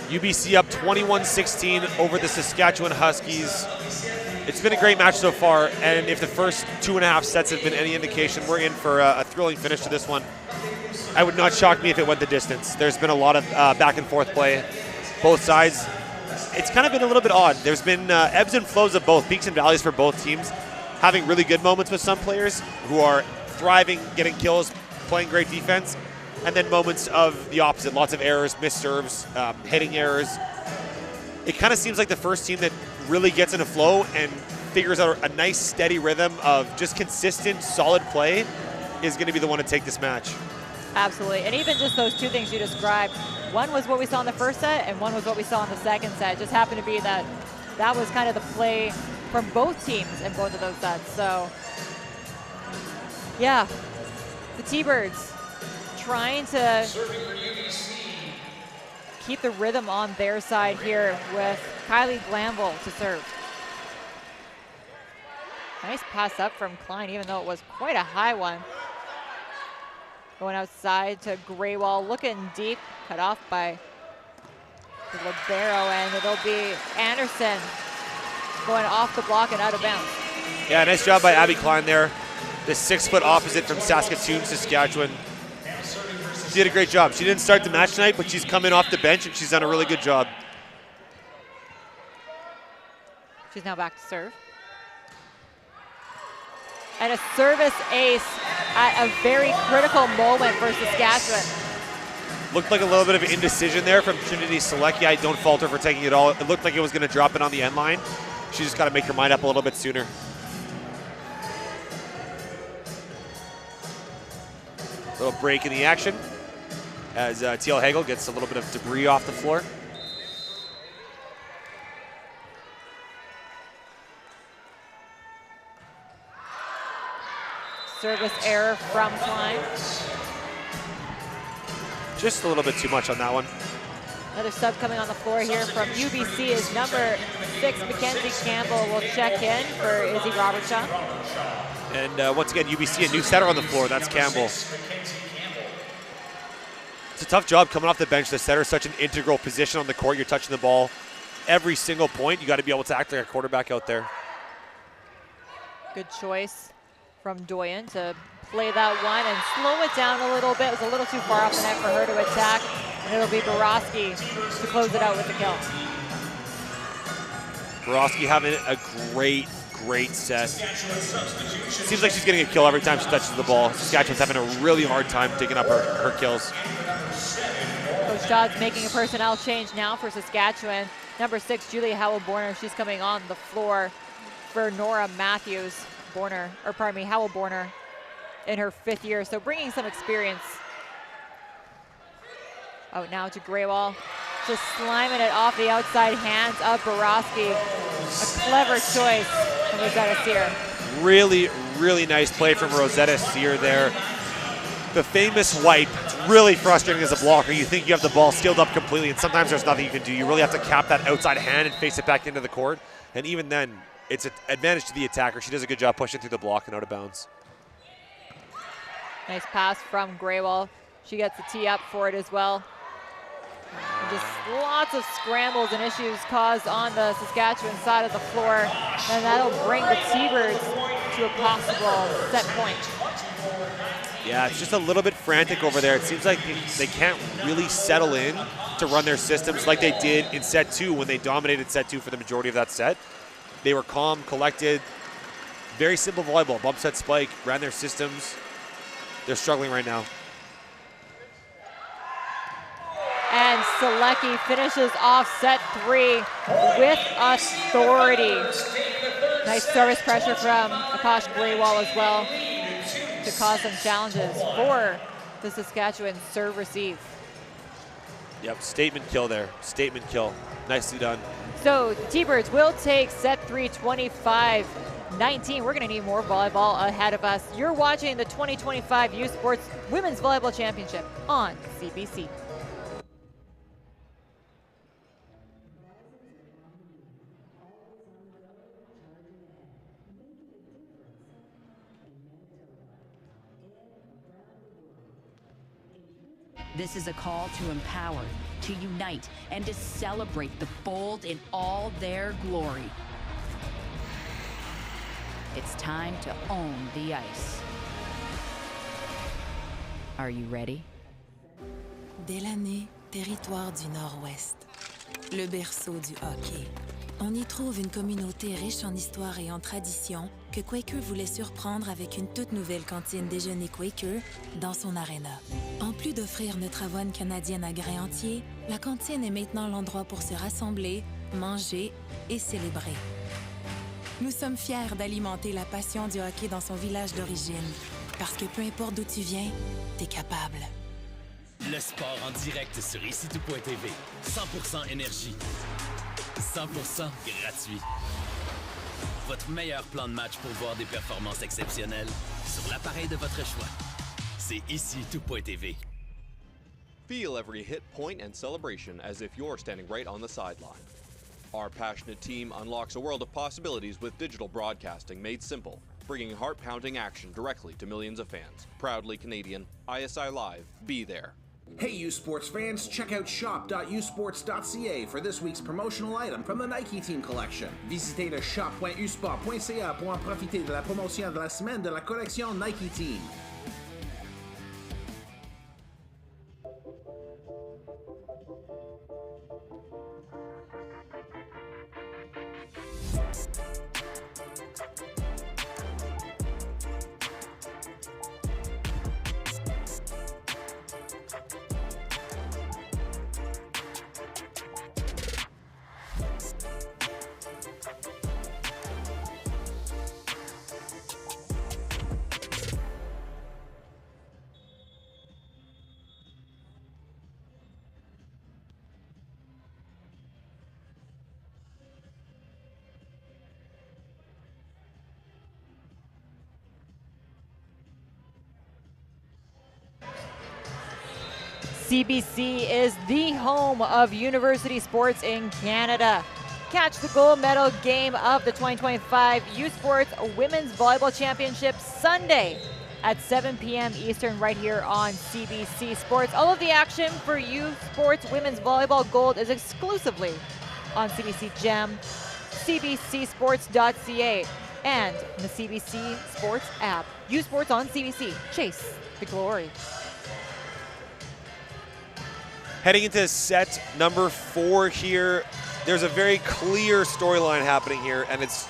UBC up 21-16 over the Saskatchewan Huskies. It's been a great match so far, and if the first 2.5 sets have been any indication, we're in for a thrilling finish to this one. I would not shock me if it went the distance. There's been a lot of back and forth play, both sides. It's kind of been a little bit odd. There's been ebbs and flows of both, peaks and valleys for both teams, having really good moments with some players who are thriving, getting kills, playing great defense, and then moments of the opposite, lots of errors, missed serves, hitting errors. It kind of seems like the first team that really gets in a flow and figures out a nice steady rhythm of just consistent, solid play is going to be the one to take this match. Absolutely, and even just those two things you described, one was what we saw in the first set and one was what we saw in the second set. It just happened to be that that was kind of the play from both teams in both of those sets. So yeah, the T-Birds trying to keep the rhythm on their side here with Kylie Glanville to serve. Nice pass up from Klein, even though it was quite a high one. Going outside to Graywall, looking deep, cut off by the libero, and it'll be Anderson going off the block and out of bounds. Yeah, nice job by Abby Klein there. The 6-foot opposite from Saskatoon, Saskatchewan. She did a great job. She didn't start the match tonight, but she's coming off the bench and she's done a really good job. She's now back to serve. And a service ace at a very critical moment for Saskatchewan. Looked like a little bit of indecision there from Trinity Selecki. I don't fault her for taking it all. It looked like it was going to drop it on the end line. She just got to make her mind up a little bit sooner. Little break in the action as TL Hagel gets a little bit of debris off the floor. Service error from Klein. Just a little bit too much on that one. Another sub coming on the floor here from UBC is number 6, Mackenzie Campbell will check in for Izzy Robertshaw. And once again, UBC, a new setter on the floor. That's Campbell. It's a tough job coming off the bench. The setter is such an integral position on the court. You're touching the ball every single point. You got to be able to act like a quarterback out there. Good choice from Doyen to play that one and slow it down a little bit. It was a little too far off the net for her to attack. And it'll be Borowski to close it out with the kill. Borowski having a great set. Seems like she's getting a kill every time she touches the ball. Saskatchewan's having a really hard time digging up her kills. Coach Dodd's making a personnel change now for Saskatchewan. Number 6, Julia Howell-Borner, she's coming on the floor for Nora Matthews. Howell-Borner in her 5th year, so bringing some experience. Out now to Graywall, just sliming it off the outside hands of Borowski. A clever choice from Rosetta Sear. Really nice play from Rosetta Sear there. The famous wipe. It's really frustrating as a blocker. You think you have the ball sealed up completely, and sometimes there's nothing you can do. You really have to cap that outside hand and face it back into the court. And even then, it's an advantage to the attacker. She does a good job pushing through the block and out of bounds. Nice pass from Graywall. She gets the tee up for it as well. And just lots of scrambles and issues caused on the Saskatchewan side of the floor. And that'll bring the T-Birds to a possible set point. Yeah, it's just a little bit frantic over there. It seems like they can't really settle in to run their systems like they did in set 2 when they dominated set 2 for the majority of that set. They were calm, collected, very simple volleyball. Bump set spike, ran their systems. They're struggling right now. And Selecki finishes off set 3 with authority. Nice service pressure from Akash Graywall as well to cause some challenges for the Saskatchewan serve receive. Yep, statement kill there. Statement kill. Nicely done. So the T-Birds will take set 3, 25-19. We're going to need more volleyball ahead of us. You're watching the 2025 U Sports Women's Volleyball Championship on CBC. This is a call to empower, to unite, and to celebrate the bold in all their glory. It's time to own the ice. Are you ready? Delaney, territoire du Nord-Ouest. Le berceau du hockey. On y trouve une communauté riche en histoire et en tradition que Quaker voulait surprendre avec une toute nouvelle cantine déjeuner Quaker dans son aréna. En plus d'offrir notre avoine canadienne à grains entiers, la cantine est maintenant l'endroit pour se rassembler, manger et célébrer. Nous sommes fiers d'alimenter la passion du hockey dans son village d'origine, parce que peu importe d'où tu viens, t'es capable. Le sport en direct sur icitout.tv. 100% énergie. 100% gratuit. Votre meilleur plan de match pour voir des performances exceptionnelles sur l'appareil de votre choix. C'est icitout.tv. Feel every hit, point, and celebration as if you're standing right on the sideline. Our passionate team unlocks a world of possibilities with digital broadcasting made simple, bringing heart-pounding action directly to millions of fans. Proudly Canadian, ISI Live, be there. Hey U Sports fans, check out shop.usports.ca for this week's promotional item from the Nike Team Collection. Visitez le shop.usport.ca pour en profiter de la promotion de la semaine de la collection Nike Team. CBC is the home of university sports in Canada. Catch the gold medal game of the 2025 U Sports Women's Volleyball Championship Sunday at 7 p.m. Eastern right here on CBC Sports. All of the action for U Sports Women's Volleyball Gold is exclusively on CBC Gem, cbcsports.ca, and the CBC Sports app. U Sports on CBC. Chase the glory. Heading into set number 4 here, there's a very clear storyline happening here, and it's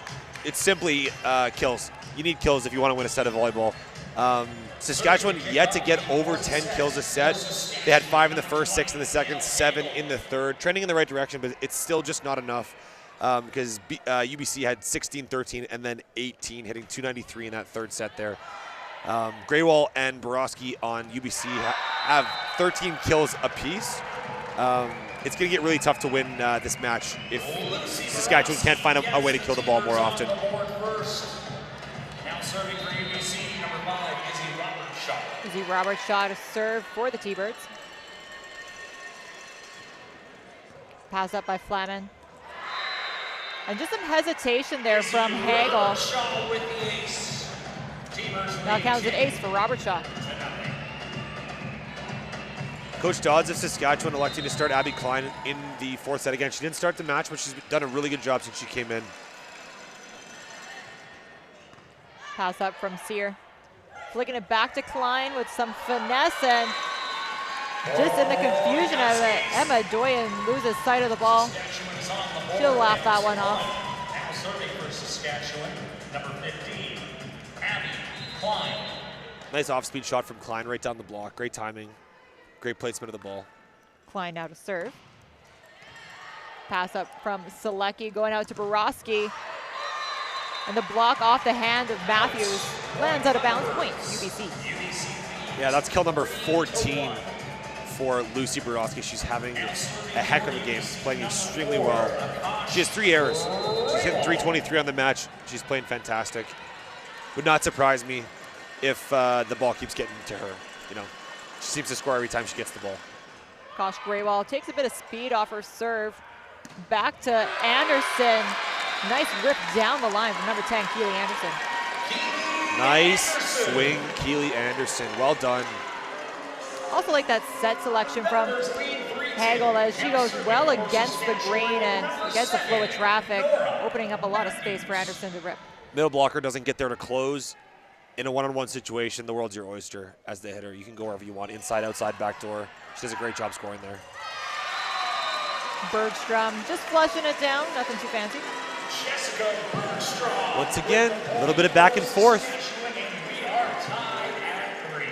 simply kills. You need kills if you want to win a set of volleyball. Saskatchewan yet to get over 10 kills a set. They had 5 in the first, 6 in the second, 7 in the third. Trending in the right direction, but it's still just not enough because UBC had 16, 13, and then 18, hitting 293 in that third set there. Graywall and Borowski on UBC have 13 kills apiece. It's going to get really tough to win this match if Saskatchewan can't find a way to kill the ball more often. Now serving for UBC, number 5, Izzy Roberts-Shaw. Izzy Roberts-Shaw to serve for the T-Birds. Pass up by Flaman. And just some hesitation there from Hagel. With the ace. Now counts an ace for Roberts-Shaw. Coach Dodds of Saskatchewan electing to start Abby Klein in the 4th set again. She didn't start the match, but she's done a really good job since she came in. Pass up from Sear. Flicking it back to Klein with some finesse, and just in the confusion of it, Emma Doyen loses sight of the ball. She'll laugh that one off. Now serving for Saskatchewan, number 15, Abby Klein. Nice off-speed shot from Klein right down the block. Great timing. Great placement of the ball. Klein now to serve. Pass up from Selecki going out to Borowski. And the block off the hand of Matthews lands out of bounds. Point, UBC. Yeah, that's kill number 14 for Lucy Borowski. She's having a heck of a game. She's playing extremely well. She has 3 errors. She's hitting 323 on the match. She's playing fantastic. Would not surprise me if the ball keeps getting to her. You know, she seems to score every time she gets the ball. Kosh Graywall takes a bit of speed off her serve. Back to Anderson. Nice rip down the line from number 10, Keely Anderson. Nice swing, Keely Anderson. Well done. Also like that set selection from Hagel as she goes well against the grain and against the flow of traffic, opening up a lot of space for Anderson to rip. Middle blocker doesn't get there to close. In a one-on-one situation, the world's your oyster as the hitter. You can go wherever you want, inside, outside, back door. She does a great job scoring there. Bergstrom just flushing it down, nothing too fancy. Once again, a little bit of back and forth. We are tied at 3.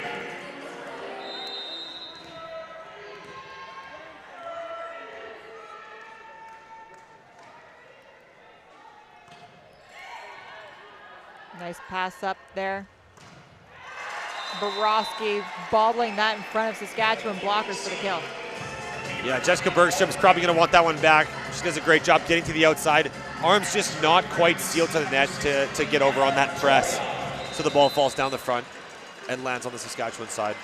Nice pass up there. Borowski bobbling that in front of Saskatchewan blockers for the kill. Yeah, Jessica Bergstrom's probably going to want that one back. She does a great job getting to the outside. Arms just not quite sealed to the net to get over on that press. So the ball falls down the front and lands on the Saskatchewan side.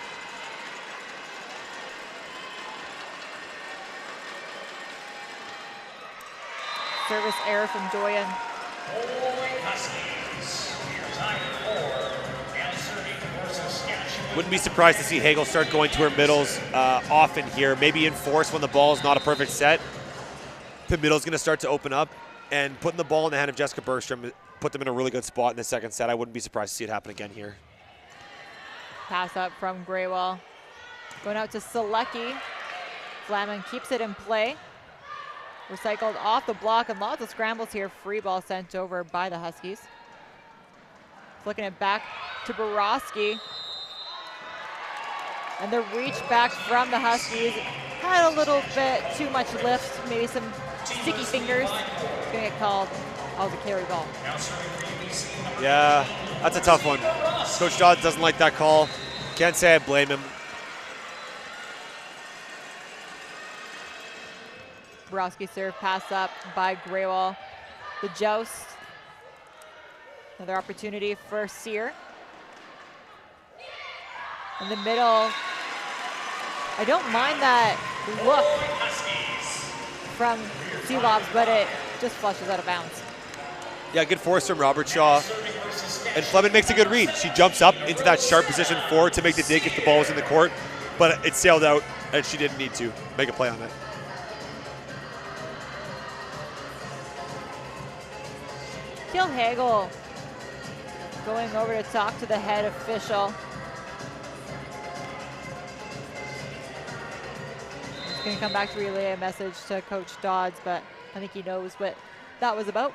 Service error from Doyen. Wouldn't be surprised to see Hagel start going to her middles often here. Maybe enforce when the ball is not a perfect set. The middle's going to start to open up, and putting the ball in the hand of Jessica Bergstrom put them in a really good spot in the second set. I wouldn't be surprised to see it happen again here. Pass up from Graywall. Going out to Selecki. Flaman keeps it in play. Recycled off the block, and lots of scrambles here. Free ball sent over by the Huskies. Flicking it back to Borowski. And the reach back from the Huskies had a little bit too much lift, maybe some sticky fingers. It's going to get called as a carry ball. Yeah, that's a tough one. Coach Dodds doesn't like that call. Can't say I blame him. Borowski serve pass up by Graywall. The joust. Another opportunity for Sear. In the middle. I don't mind that look from Seelobs, but it just flushes out of bounds. Yeah, good force from Robert Shaw. And Fleming makes a good read. She jumps up into that sharp position forward to make the dig if the ball was in the court, but it sailed out and she didn't need to make a play on it. Kiel Hagel going over to talk to the head official. He's going to come back to relay a message to Coach Dodds, but I think he knows what that was about.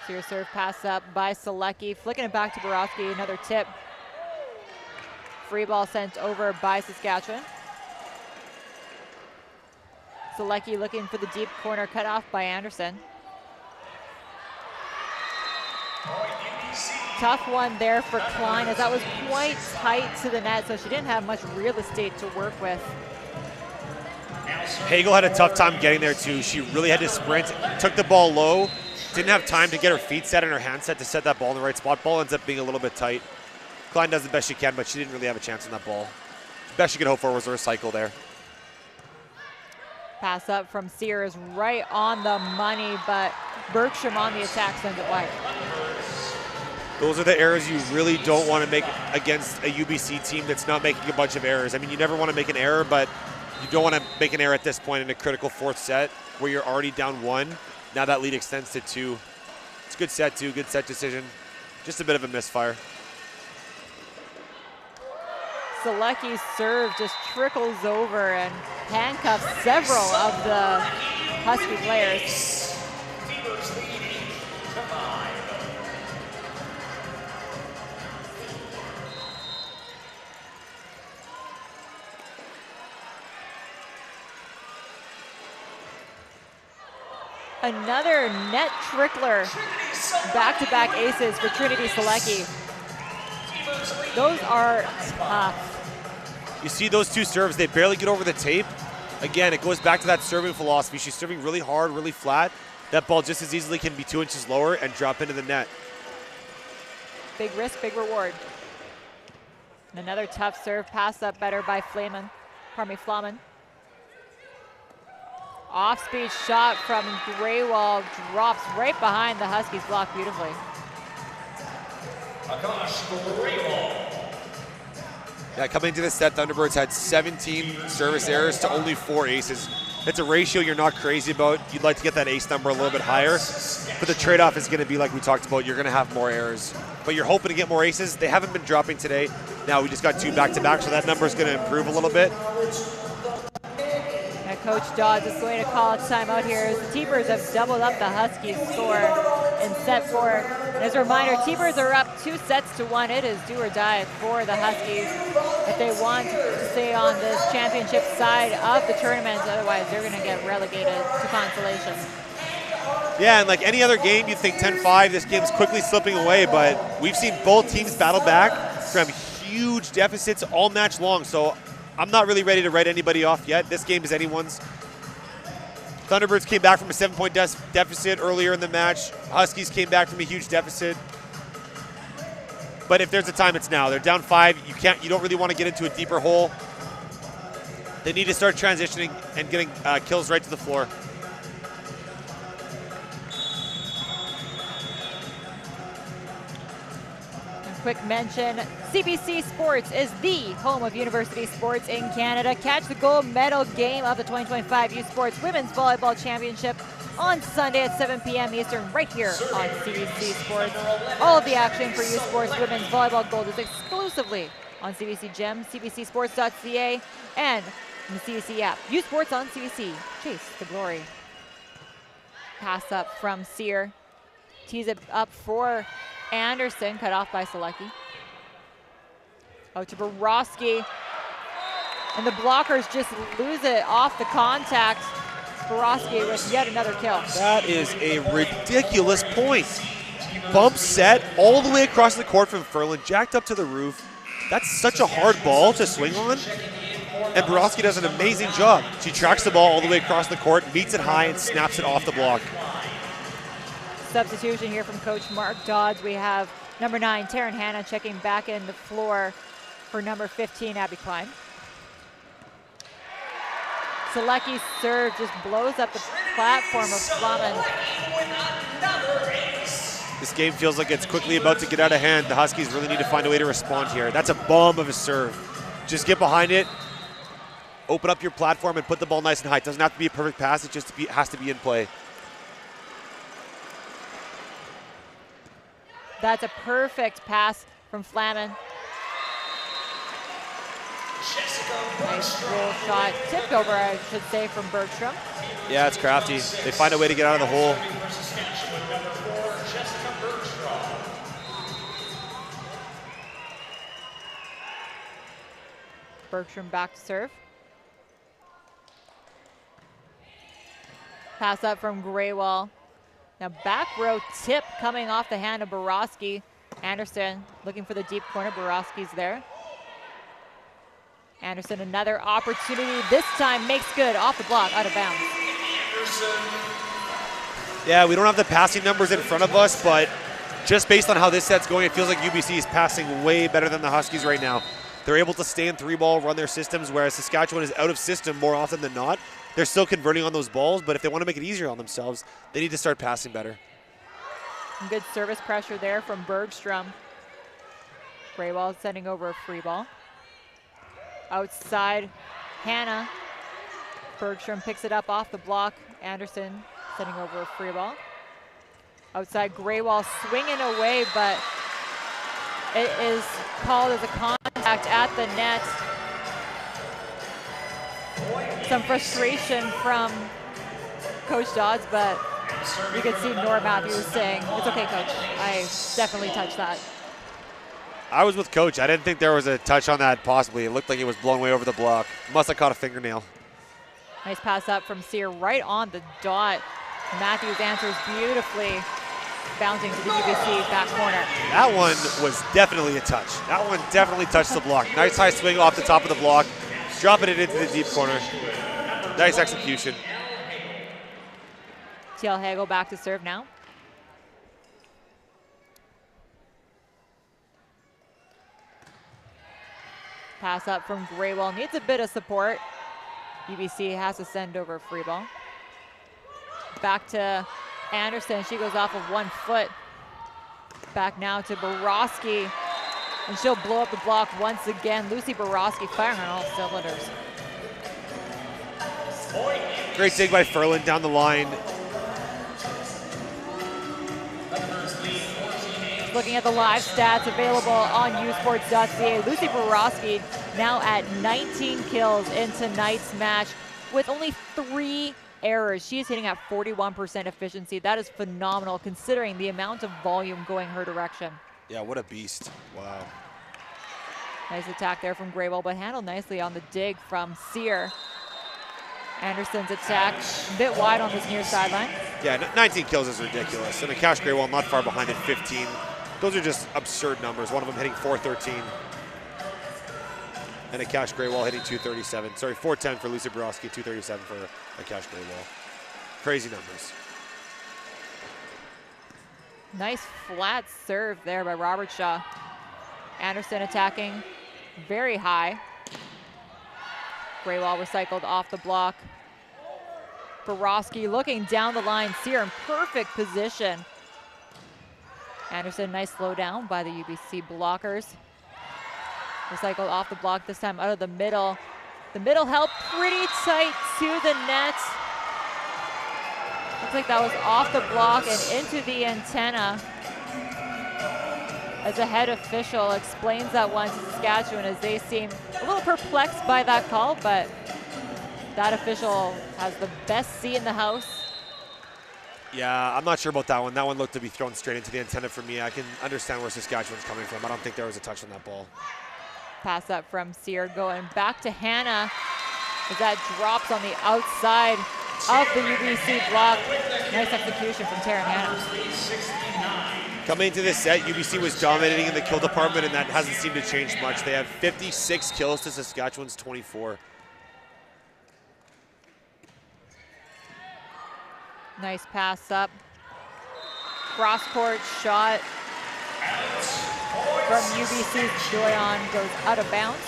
Sear serve pass up by Selecki, flicking it back to Borowski, another tip. Free ball sent over by Saskatchewan. Selecki looking for the deep corner, cut off by Anderson. Tough one there for Klein, as that was quite tight to the net, so she didn't have much real estate to work with. Hagel had a tough time getting there too. She really had to sprint, took the ball low, didn't have time to get her feet set and her hand set to set that ball in the right spot. Ball ends up being a little bit tight. Klein does the best she can, but she didn't really have a chance on that ball. Best she could hope for was a recycle there. Pass up from Sear is right on the money, but Bergstrom on the attack sends it wide. Those are the errors you really don't want to make against a UBC team that's not making a bunch of errors. I mean, you never want to make an error, but you don't want to make an error at this point in a critical fourth set where you're already down 1. Now that lead extends to 2. It's a good set, too. Good set decision. Just a bit of a misfire. Selecki's serve just trickles over and handcuffs several of the Husky players. Another net trickler. Back-to-back aces for Trinity Selecki. Those are tough. You see those two serves, they barely get over the tape. Again, it goes back to that serving philosophy. She's serving really hard, really flat. That ball just as easily can be 2 inches lower and drop into the net. Big risk, big reward. And another tough serve pass up better by Flaman. Off-speed shot from Graywall drops right behind the Huskies block beautifully. Yeah, coming into this set, Thunderbirds had 17 service errors to only 4 aces. It's a ratio you're not crazy about. You'd like to get that ace number a little bit higher, but the trade-off is going to be like we talked about. You're going to have more errors, but you're hoping to get more aces. They haven't been dropping today. Now we just got 2 back-to-back, so that number is going to improve a little bit. Now Coach Dodds is going to call a timeout here as the T-Birds have doubled up the Huskies score in set 4. And as a reminder, T-Birds are up 2-1. It is do or die for the Huskies if they want to stay on this championship side of the tournament. Otherwise, they're going to get relegated to consolation. Yeah, and like any other game, you'd think 10-5, this game's quickly slipping away, but we've seen both teams battle back from huge deficits all match long, so I'm not really ready to write anybody off yet. This game is anyone's. Thunderbirds came back from a 7-point deficit earlier in the match. Huskies came back from a huge deficit. But if there's a time, it's now. They're down 5. You don't really want to get into a deeper hole. They need to start transitioning and getting kills right to the floor. – quick mention, CBC Sports is the home of university sports in Canada. Catch the gold medal game of the 2025 U Sports Women's Volleyball Championship on Sunday at 7 p.m. Eastern right here on CBC Sports. All of the action for U Sports Women's Volleyball Gold is exclusively on CBC Gem, cbcsports.ca, and the CBC app. U Sports on CBC. Chase the glory. Pass up from Sear. Tees it up for Anderson, cut off by Selecki. Out to Borowski. And the blockers just lose it off the contact. Borowski with yet another kill. That is a ridiculous point. Bump set all the way across the court from Ferland, jacked up to the roof. That's such a hard ball to swing on. And Borowski does an amazing job. She tracks the ball all the way across the court, meets it high, and snaps it off the block. Substitution here from Coach Mark Dodds. We have number 9, Taryn Hanna, checking back in the floor for number 15, Abby Klein. Selecki's serve just blows up the platform of Flaman. This game feels like it's quickly about to get out of hand. The Huskies really need to find a way to respond here. That's a bomb of a serve. Just get behind it, open up your platform, and put the ball nice and high. It doesn't have to be a perfect pass. It just has to be in play. That's a perfect pass from Flaman. Nice roll shot, tipped over, I should say, from Bergstrom. Yeah, it's crafty. They find a way to get out of the hole. Bergstrom back to serve. Pass up from Graywall. Now back row tip coming off the hand of Borowski. Anderson looking for the deep corner. Borowski's there. Anderson, another opportunity. This time makes good off the block, out of bounds. Yeah, we don't have the passing numbers in front of us, but just based on how this set's going, it feels like UBC is passing way better than the Huskies right now. They're able to stay in 3-ball, run their systems, whereas Saskatchewan is out of system more often than not. They're still converting on those balls, but if they want to make it easier on themselves, they need to start passing better. Good service pressure there from Bergstrom. Graywall sending over a free ball. Outside, Hanna. Bergstrom picks it up off the block. Anderson sending over a free ball. Outside, Graywall swinging away, but it is called as a contact at the net. Some frustration from Coach Dodds, but you could see Nora Matthews saying, "It's okay, Coach. I definitely touched that." I was with Coach. I didn't think there was a touch on that possibly. It looked like it was blown way over the block. Must have caught a fingernail. Nice pass up from Sear right on the dot. Matthews answers beautifully, bouncing to the UBC back corner. That one was definitely a touch. That one definitely touched the block. Nice high swing off the top of the block, dropping it into the deep corner. Nice execution. TL Hagel back to serve now. Pass up from Graywall, needs a bit of support. UBC has to send over a free ball. Back to Anderson, she goes off of 1 foot. Back now to Borowski, and she'll blow up the block once again. Lucy Borowski firing on all cylinders. Great dig by Ferland down the line. Looking at the live stats available on usports.ca, Lucy Borowski now at 19 kills in tonight's match with only 3 errors. She is hitting at 41% efficiency. That is phenomenal considering the amount of volume going her direction. Yeah, what a beast. Wow. Nice attack there from Graywell, but handled nicely on the dig from Sear. Anderson's attack a bit wide on this near sideline. Yeah, 19 kills is ridiculous. And Akash Graywall not far behind at 15. Those are just absurd numbers. One of them hitting 413. And Akash Graywall hitting 237. Sorry, 410 for Lucy Borowski, 237 for Akash Graywall. Crazy numbers. Nice flat serve there by Robert Shaw. Anderson attacking very high. Graywall recycled off the block. Borowski looking down the line. Sear in perfect position. Anderson, nice slow down by the UBC blockers. Recycled off the block, this time out of the middle. The middle held pretty tight to the net. Looks like that was off the block and into the antenna. As the head official explains that one to Saskatchewan, as they seem a little perplexed by that call, but that official has the best seat in the house. Yeah, I'm not sure about that one. That one looked to be thrown straight into the antenna for me. I can understand where Saskatchewan's coming from. I don't think there was a touch on that ball. Pass up from Sear, going back to Hannah, as that drops on the outside of the UBC block. Nice execution from Taryn Hannah. Coming into this set, UBC was dominating in the kill department, and that hasn't seemed to change much. They have 56 kills to Saskatchewan's 24. Nice pass up. Cross court shot from UBC's Doyon goes out of bounds.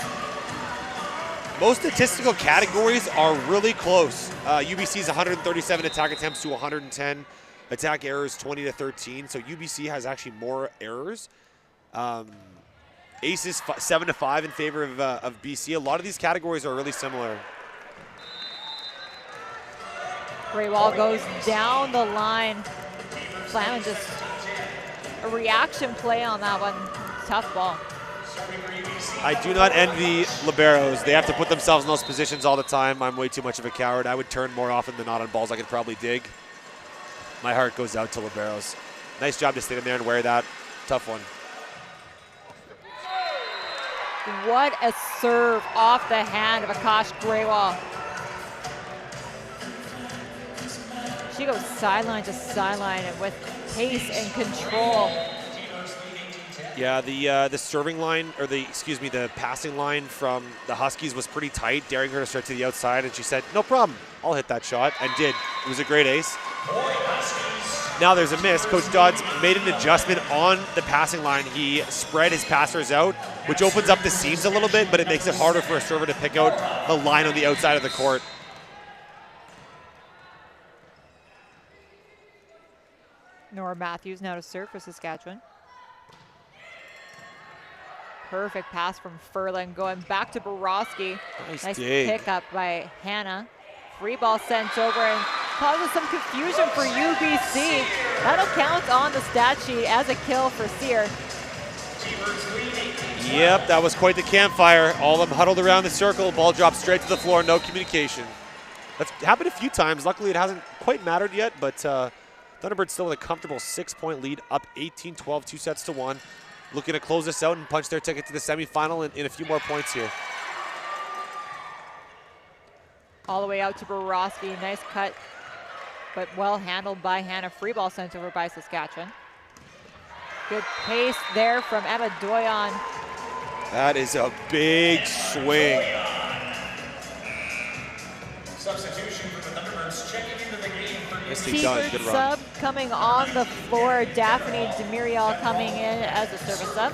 Most statistical categories are really close. UBC's 137 attack attempts to 110. Attack errors 20 to 13. So UBC has actually more errors. Aces 7 to 5 in favor of BC. A lot of these categories are really similar. Greywall goes down the line. Flamin just a reaction play on that one. Tough ball. I do not envy liberos. They have to put themselves in those positions all the time. I'm way too much of a coward. I would turn more often than not on balls I could probably dig. My heart goes out to liberos. Nice job to stay in there and wear that. Tough one. What a serve off the hand of Akash Greywall. She goes sideline to sideline and with pace and control. Yeah, the serving line, or the passing line from the Huskies was pretty tight, daring her to start to the outside, and she said, no problem, I'll hit that shot, and did. It was a great ace. Now there's a miss. Coach Dodds made an adjustment on the passing line. He spread his passers out, which opens up the seams a little bit, but it makes it harder for a server to pick out the line on the outside of the court. Nora Matthews now to serve for Saskatchewan. Perfect pass from Furlan, going back to Borowski. Nice pick up by Hannah. Free ball sent over and causes some confusion for UBC. That'll count on the stat sheet as a kill for Sear. Yep, that was quite the campfire. All of them huddled around the circle. Ball dropped straight to the floor, no communication. That's happened a few times. Luckily, it hasn't quite mattered yet, but Thunderbirds still with a comfortable 6-point lead, up 18-12, 2-1. Looking to close this out and punch their ticket to the semifinal in a few more points here. All the way out to Borowski. Nice cut, but well handled by Hannah. Free ball sent over by Saskatchewan. Good pace there from Emma Doyon. That is a big swing. Substitution for the Thunderbirds checking into the game for T-Bird sub coming on the floor. Daphne Demirial coming in as a service sub.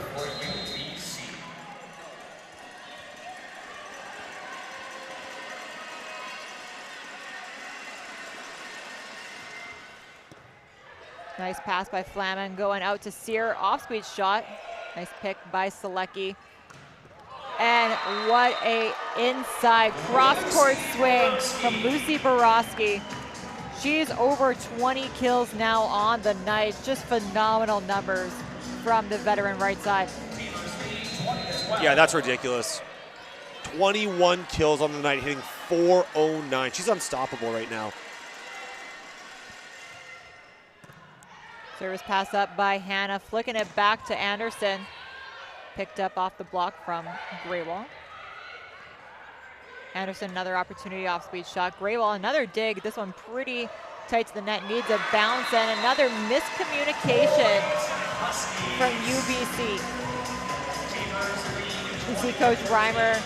Nice pass by Flamin, going out to Sear. Off-speed shot. Nice pick by Selecki. And what a inside cross-court swing from Lucy Borowski. She's over 20 kills now on the night. Just phenomenal numbers from the veteran right side. Yeah, that's ridiculous. 21 kills on the night, hitting 409. She's unstoppable right now. Service pass up by Hannah, flicking it back to Anderson. Picked up off the block from Greywall. Anderson, another opportunity off-speed shot. Greywall, another dig. This one pretty tight to the net, needs a bounce, and another miscommunication from UBC. You see Coach Reimer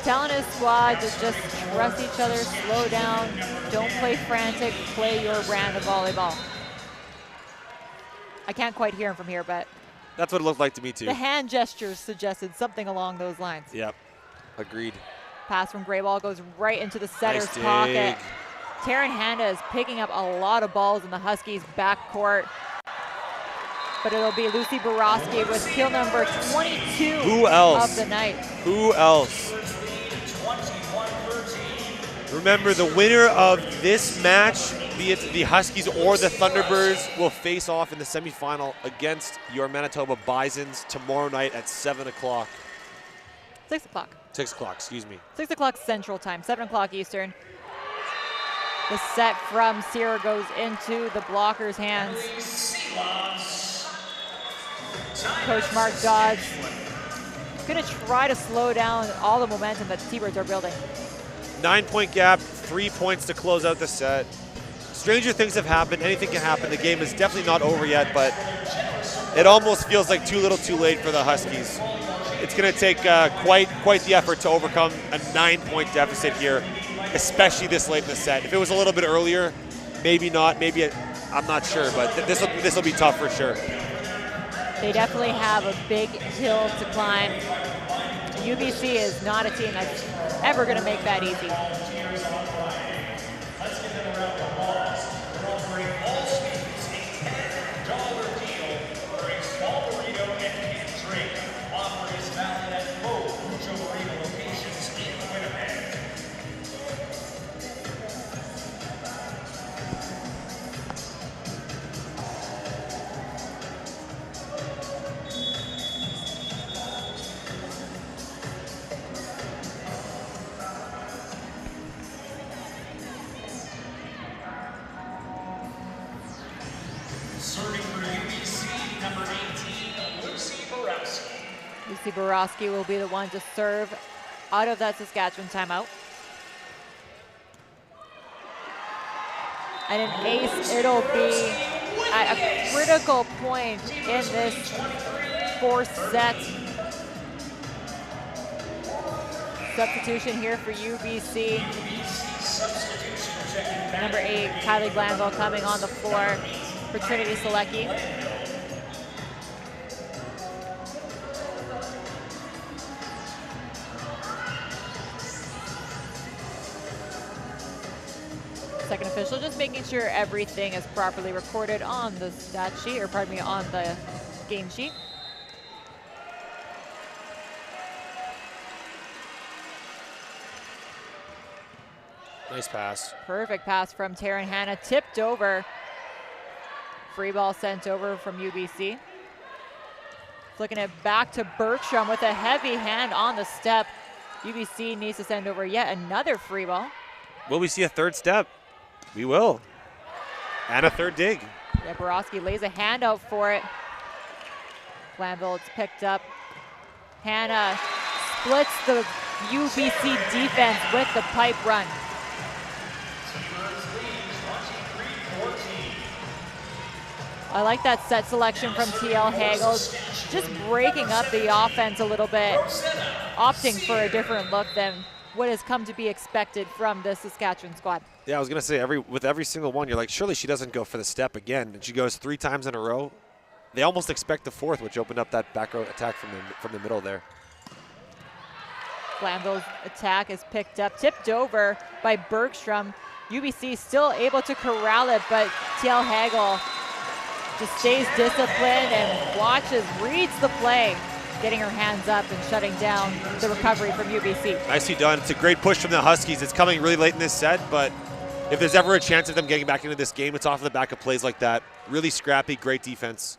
telling his squad to just trust each other, slow down, don't play frantic, play your brand of volleyball. I can't quite hear him from here, but that's what it looked like to me too. The hand gestures suggested something along those lines. Yep, agreed. Pass from Greywall goes right into the setter's pocket. Taryn Handa is picking up a lot of balls in the Huskies' backcourt. but it'll be Lucy Borowski with kill number 22 Who else? of the night. Who else? Remember, the winner of this match, be it the Huskies or the Thunderbirds, will face off in the semifinal against your Manitoba Bisons tomorrow night at 7 o'clock. 6 o'clock. 6 o'clock, excuse me. 6 o'clock Central Time, 7 o'clock Eastern. The set from Sierra goes into the blocker's hands. Coach Mark Dodds going to try to slow down all the momentum that the T-Birds are building. 9-point gap, 3 points to close out the set. Stranger things have happened. Anything can happen. The game is definitely not over yet, but it almost feels like too little too late for the Huskies. It's going to take quite the effort to overcome a 9-point deficit here, especially this late in the set. If it was a little bit earlier, maybe not. I'm not sure, but this will be tough for sure. They definitely have a big hill to climb. UBC is not a team that's ever going to make that easy. Serving for UBC, number 18, Lucy Borowski. Lucy Borowski will be the one to serve out of that Saskatchewan timeout. And an ace, it'll be at a critical point in this fourth set. Substitution here for UBC. Number 8, Kylie Glanville coming on the floor for Trinity Selecki. Second official just making sure everything is properly recorded on the stat sheet, or pardon me, on the game sheet. Nice pass. Perfect pass from Taryn Hanna, tipped over. Free ball sent over from UBC. Flicking it back to Bergstrom with a heavy hand on the step. UBC needs to send over yet another free ball. Will we see a third step? We will. And a third dig. Yeah, Borowski lays a hand out for it. Glanville, it's picked up. Hanna splits the UBC defense with the pipe run. I like that set selection from TL Hagels, just breaking up the offense a little bit, opting for a different look than what has come to be expected from the Saskatchewan squad. Yeah, I was going to say, with every single one, you're like, surely she doesn't go for the step again. And she goes 3 times in a row. They almost expect the fourth, which opened up that back row attack from the middle there. Glanville's attack is picked up, tipped over by Bergstrom. UBC still able to corral it, but TL Hagel just stays disciplined and reads the play, getting her hands up and shutting down the recovery from UBC. Nicely done. It's a great push from the Huskies. It's coming really late in this set, but if there's ever a chance of them getting back into this game, it's off of the back of plays like that. Really scrappy, great defense.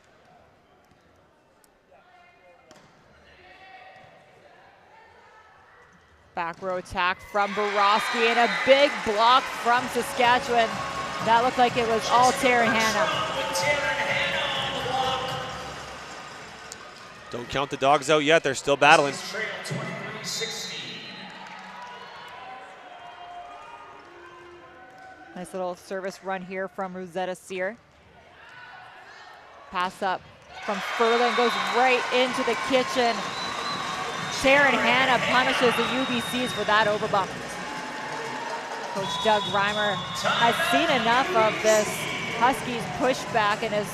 Back row attack from Borowski and a big block from Saskatchewan. That looked like it was all Taryn Hanna. Don't count the dogs out yet. They're still battling. Nice little service run here from Rosetta Sear. Pass up from Furlan, goes right into the kitchen. Taryn Hanna punishes the UBCs for that overbump. Coach Doug Reimer has seen enough of this Huskies pushback and is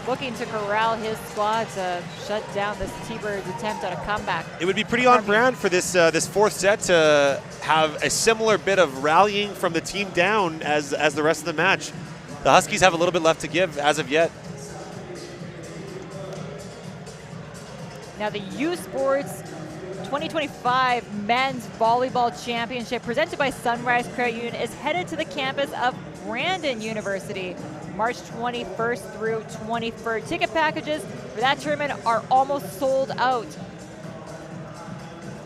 looking to corral his squad to shut down this T-Birds attempt at a comeback. It would be pretty on brand for this fourth set to have a similar bit of rallying from the team down as the rest of the match. The Huskies have a little bit left to give as of yet. Now the U Sports 2025 Men's Volleyball Championship presented by Sunrise Credit Union is headed to the campus of Brandon University March 21st through 23rd. Ticket packages for that tournament are almost sold out.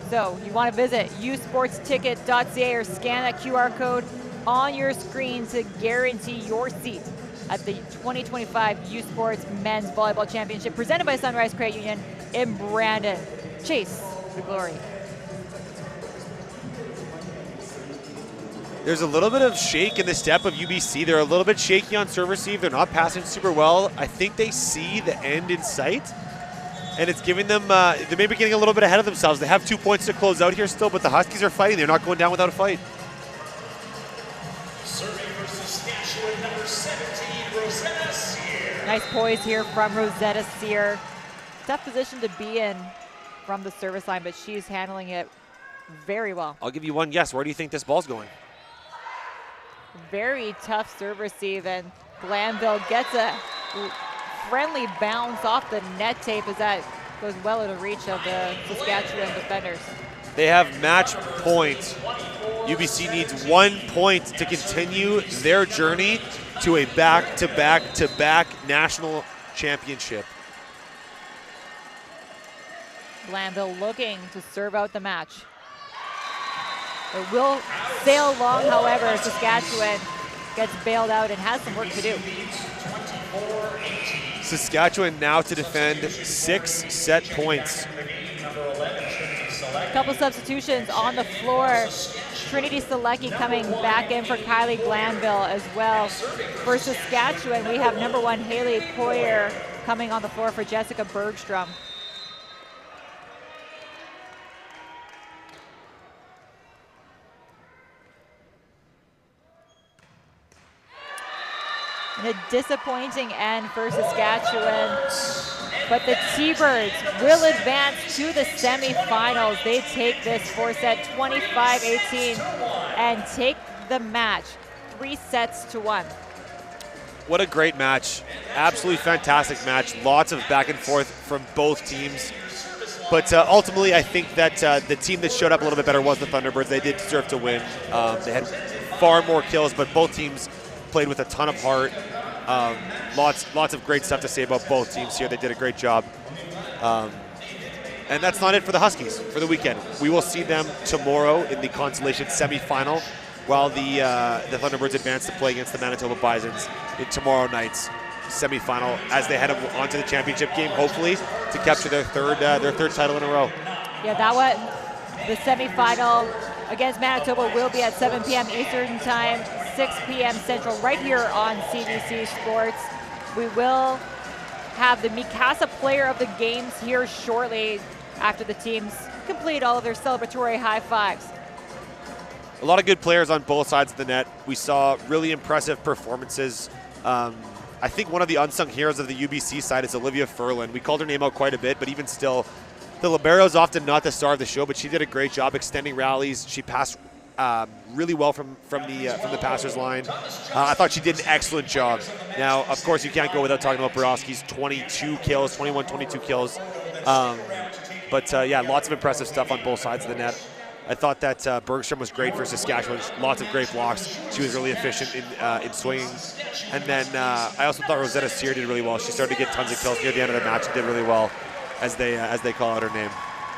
So you want to visit usportsticket.ca or scan that QR code on your screen to guarantee your seat at the 2025 U Sports Men's Volleyball Championship presented by Sunrise Credit Union in Brandon. Chase the glory. There's a little bit of shake in the step of UBC. They're a little bit shaky on serve receive. They're not passing super well. I think they see the end in sight, and it's giving them, they may be getting a little bit ahead of themselves. They have 2 points to close out here still, but the Huskies are fighting. They're not going down without a fight. Serving for Saskatchewan, number 17, Rosetta Sear. Nice poise here from Rosetta Sear. Tough position to be in from the service line, but she's handling it very well. I'll give you one guess. Where do you think this ball's going? Very tough serve receive, and Glanville gets a friendly bounce off the net tape as that goes well into reach of the Saskatchewan defenders. They have match point. UBC needs 1 point to continue their journey to a back-to-back-to-back national championship. Glanville looking to serve out the match. It will sail along, however, Saskatchewan gets bailed out and has some work to do. Saskatchewan now to defend 6 set points. Couple substitutions on the floor. Trinity Selecki coming back in for Kylie Glanville as well. For Saskatchewan, we have number 1 Haley Poyer coming on the floor for Jessica Bergstrom. And a disappointing end for Saskatchewan, but the T-Birds will advance to the semifinals. They take this 4-set 25-18 and take the match 3-1. What a great match. Absolutely fantastic match. Lots of back and forth from both teams. But ultimately, I think that the team that showed up a little bit better was the Thunderbirds. They did deserve to win. They had far more kills, but both teams played with a ton of heart. Lots of great stuff to say about both teams here. They did a great job. And that's not it for the Huskies for the weekend. We will see them tomorrow in the consolation semifinal, while the Thunderbirds advance to play against the Manitoba Bisons in tomorrow night's semifinal as they head on to the championship game, hopefully to capture their third title in a row. Yeah, that one, the semifinal against Manitoba will be at 7 p.m. Eastern Time, 6 p.m. Central, right here on CBC Sports. We will have the Mikasa Player of the Games here shortly after the teams complete all of their celebratory high fives. A lot of good players on both sides of the net. We saw really impressive performances. I think one of the unsung heroes of the UBC side is Olivia Furlan. We called her name out quite a bit, but even still, the libero is often not the star of the show, but she did a great job extending rallies. She passed really well from the passer's line. I thought she did an excellent job. Now, of course, you can't go without talking about Borowski's 22 kills, 22 kills. Yeah, lots of impressive stuff on both sides of the net. I thought that Bergstrom was great for Saskatchewan. Lots of great blocks. She was really efficient in swinging. And then I also thought Rosetta Sear did really well. She started to get tons of kills near the end of the match and did really well as they call out her name.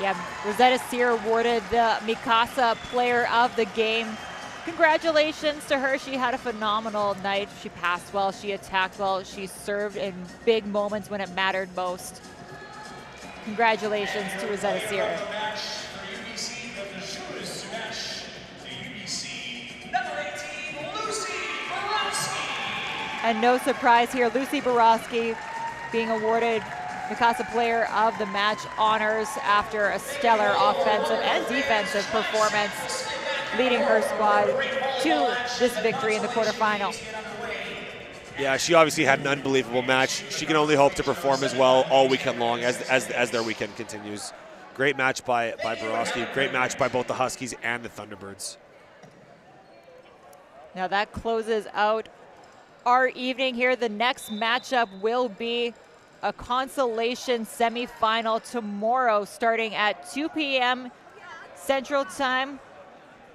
Yeah, Rosetta Sear awarded the Mikasa Player of the Game. Congratulations to her. She had a phenomenal night. She passed well, she attacked well, she served in big moments when it mattered most. Congratulations to Rosetta Sear. And no surprise here, Lucy Borowski being awarded Mikasa Player of the Match honors after a stellar offensive and defensive performance, leading her squad to this victory in the quarterfinal. Yeah, she obviously had an unbelievable match. She can only hope to perform as well all weekend long as their weekend continues. Great match by Borowski. Great match by both the Huskies and the Thunderbirds. Now that closes out our evening here. The next matchup will be a consolation semifinal tomorrow starting at 2 p.m. Central Time,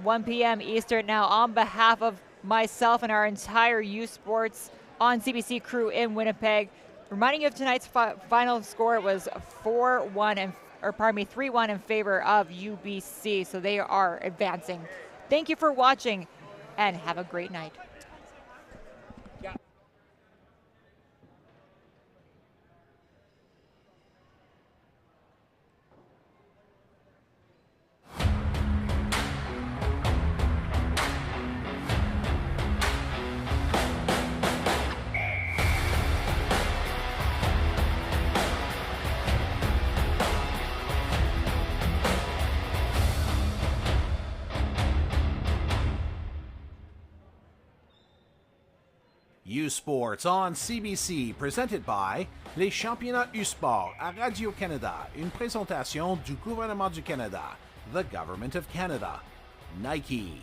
1 p.m. Eastern. Now, on behalf of myself and our entire U Sports on CBC crew in Winnipeg, reminding you of tonight's final score. It was 3-1 in favor of UBC, so they are advancing. Thank you for watching, and have a great night. U Sports on CBC, presented by les championnats U Sport à Radio-Canada, une présentation du gouvernement du Canada, the Government of Canada, Nike,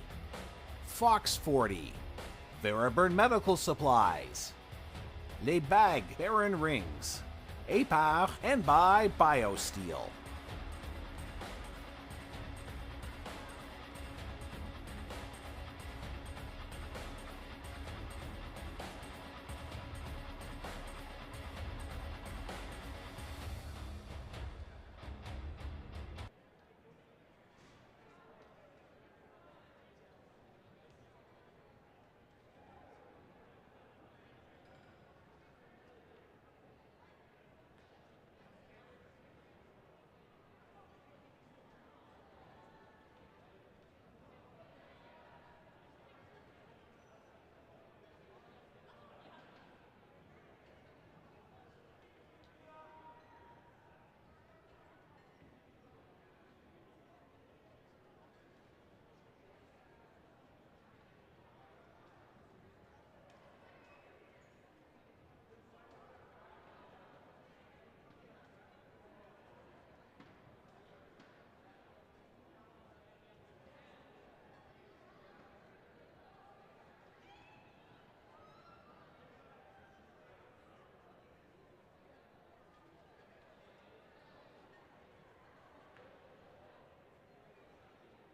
Fox 40, Thunderbirds Medical Supplies, Les Bagues Baron Rings, APAR, and by BioSteel.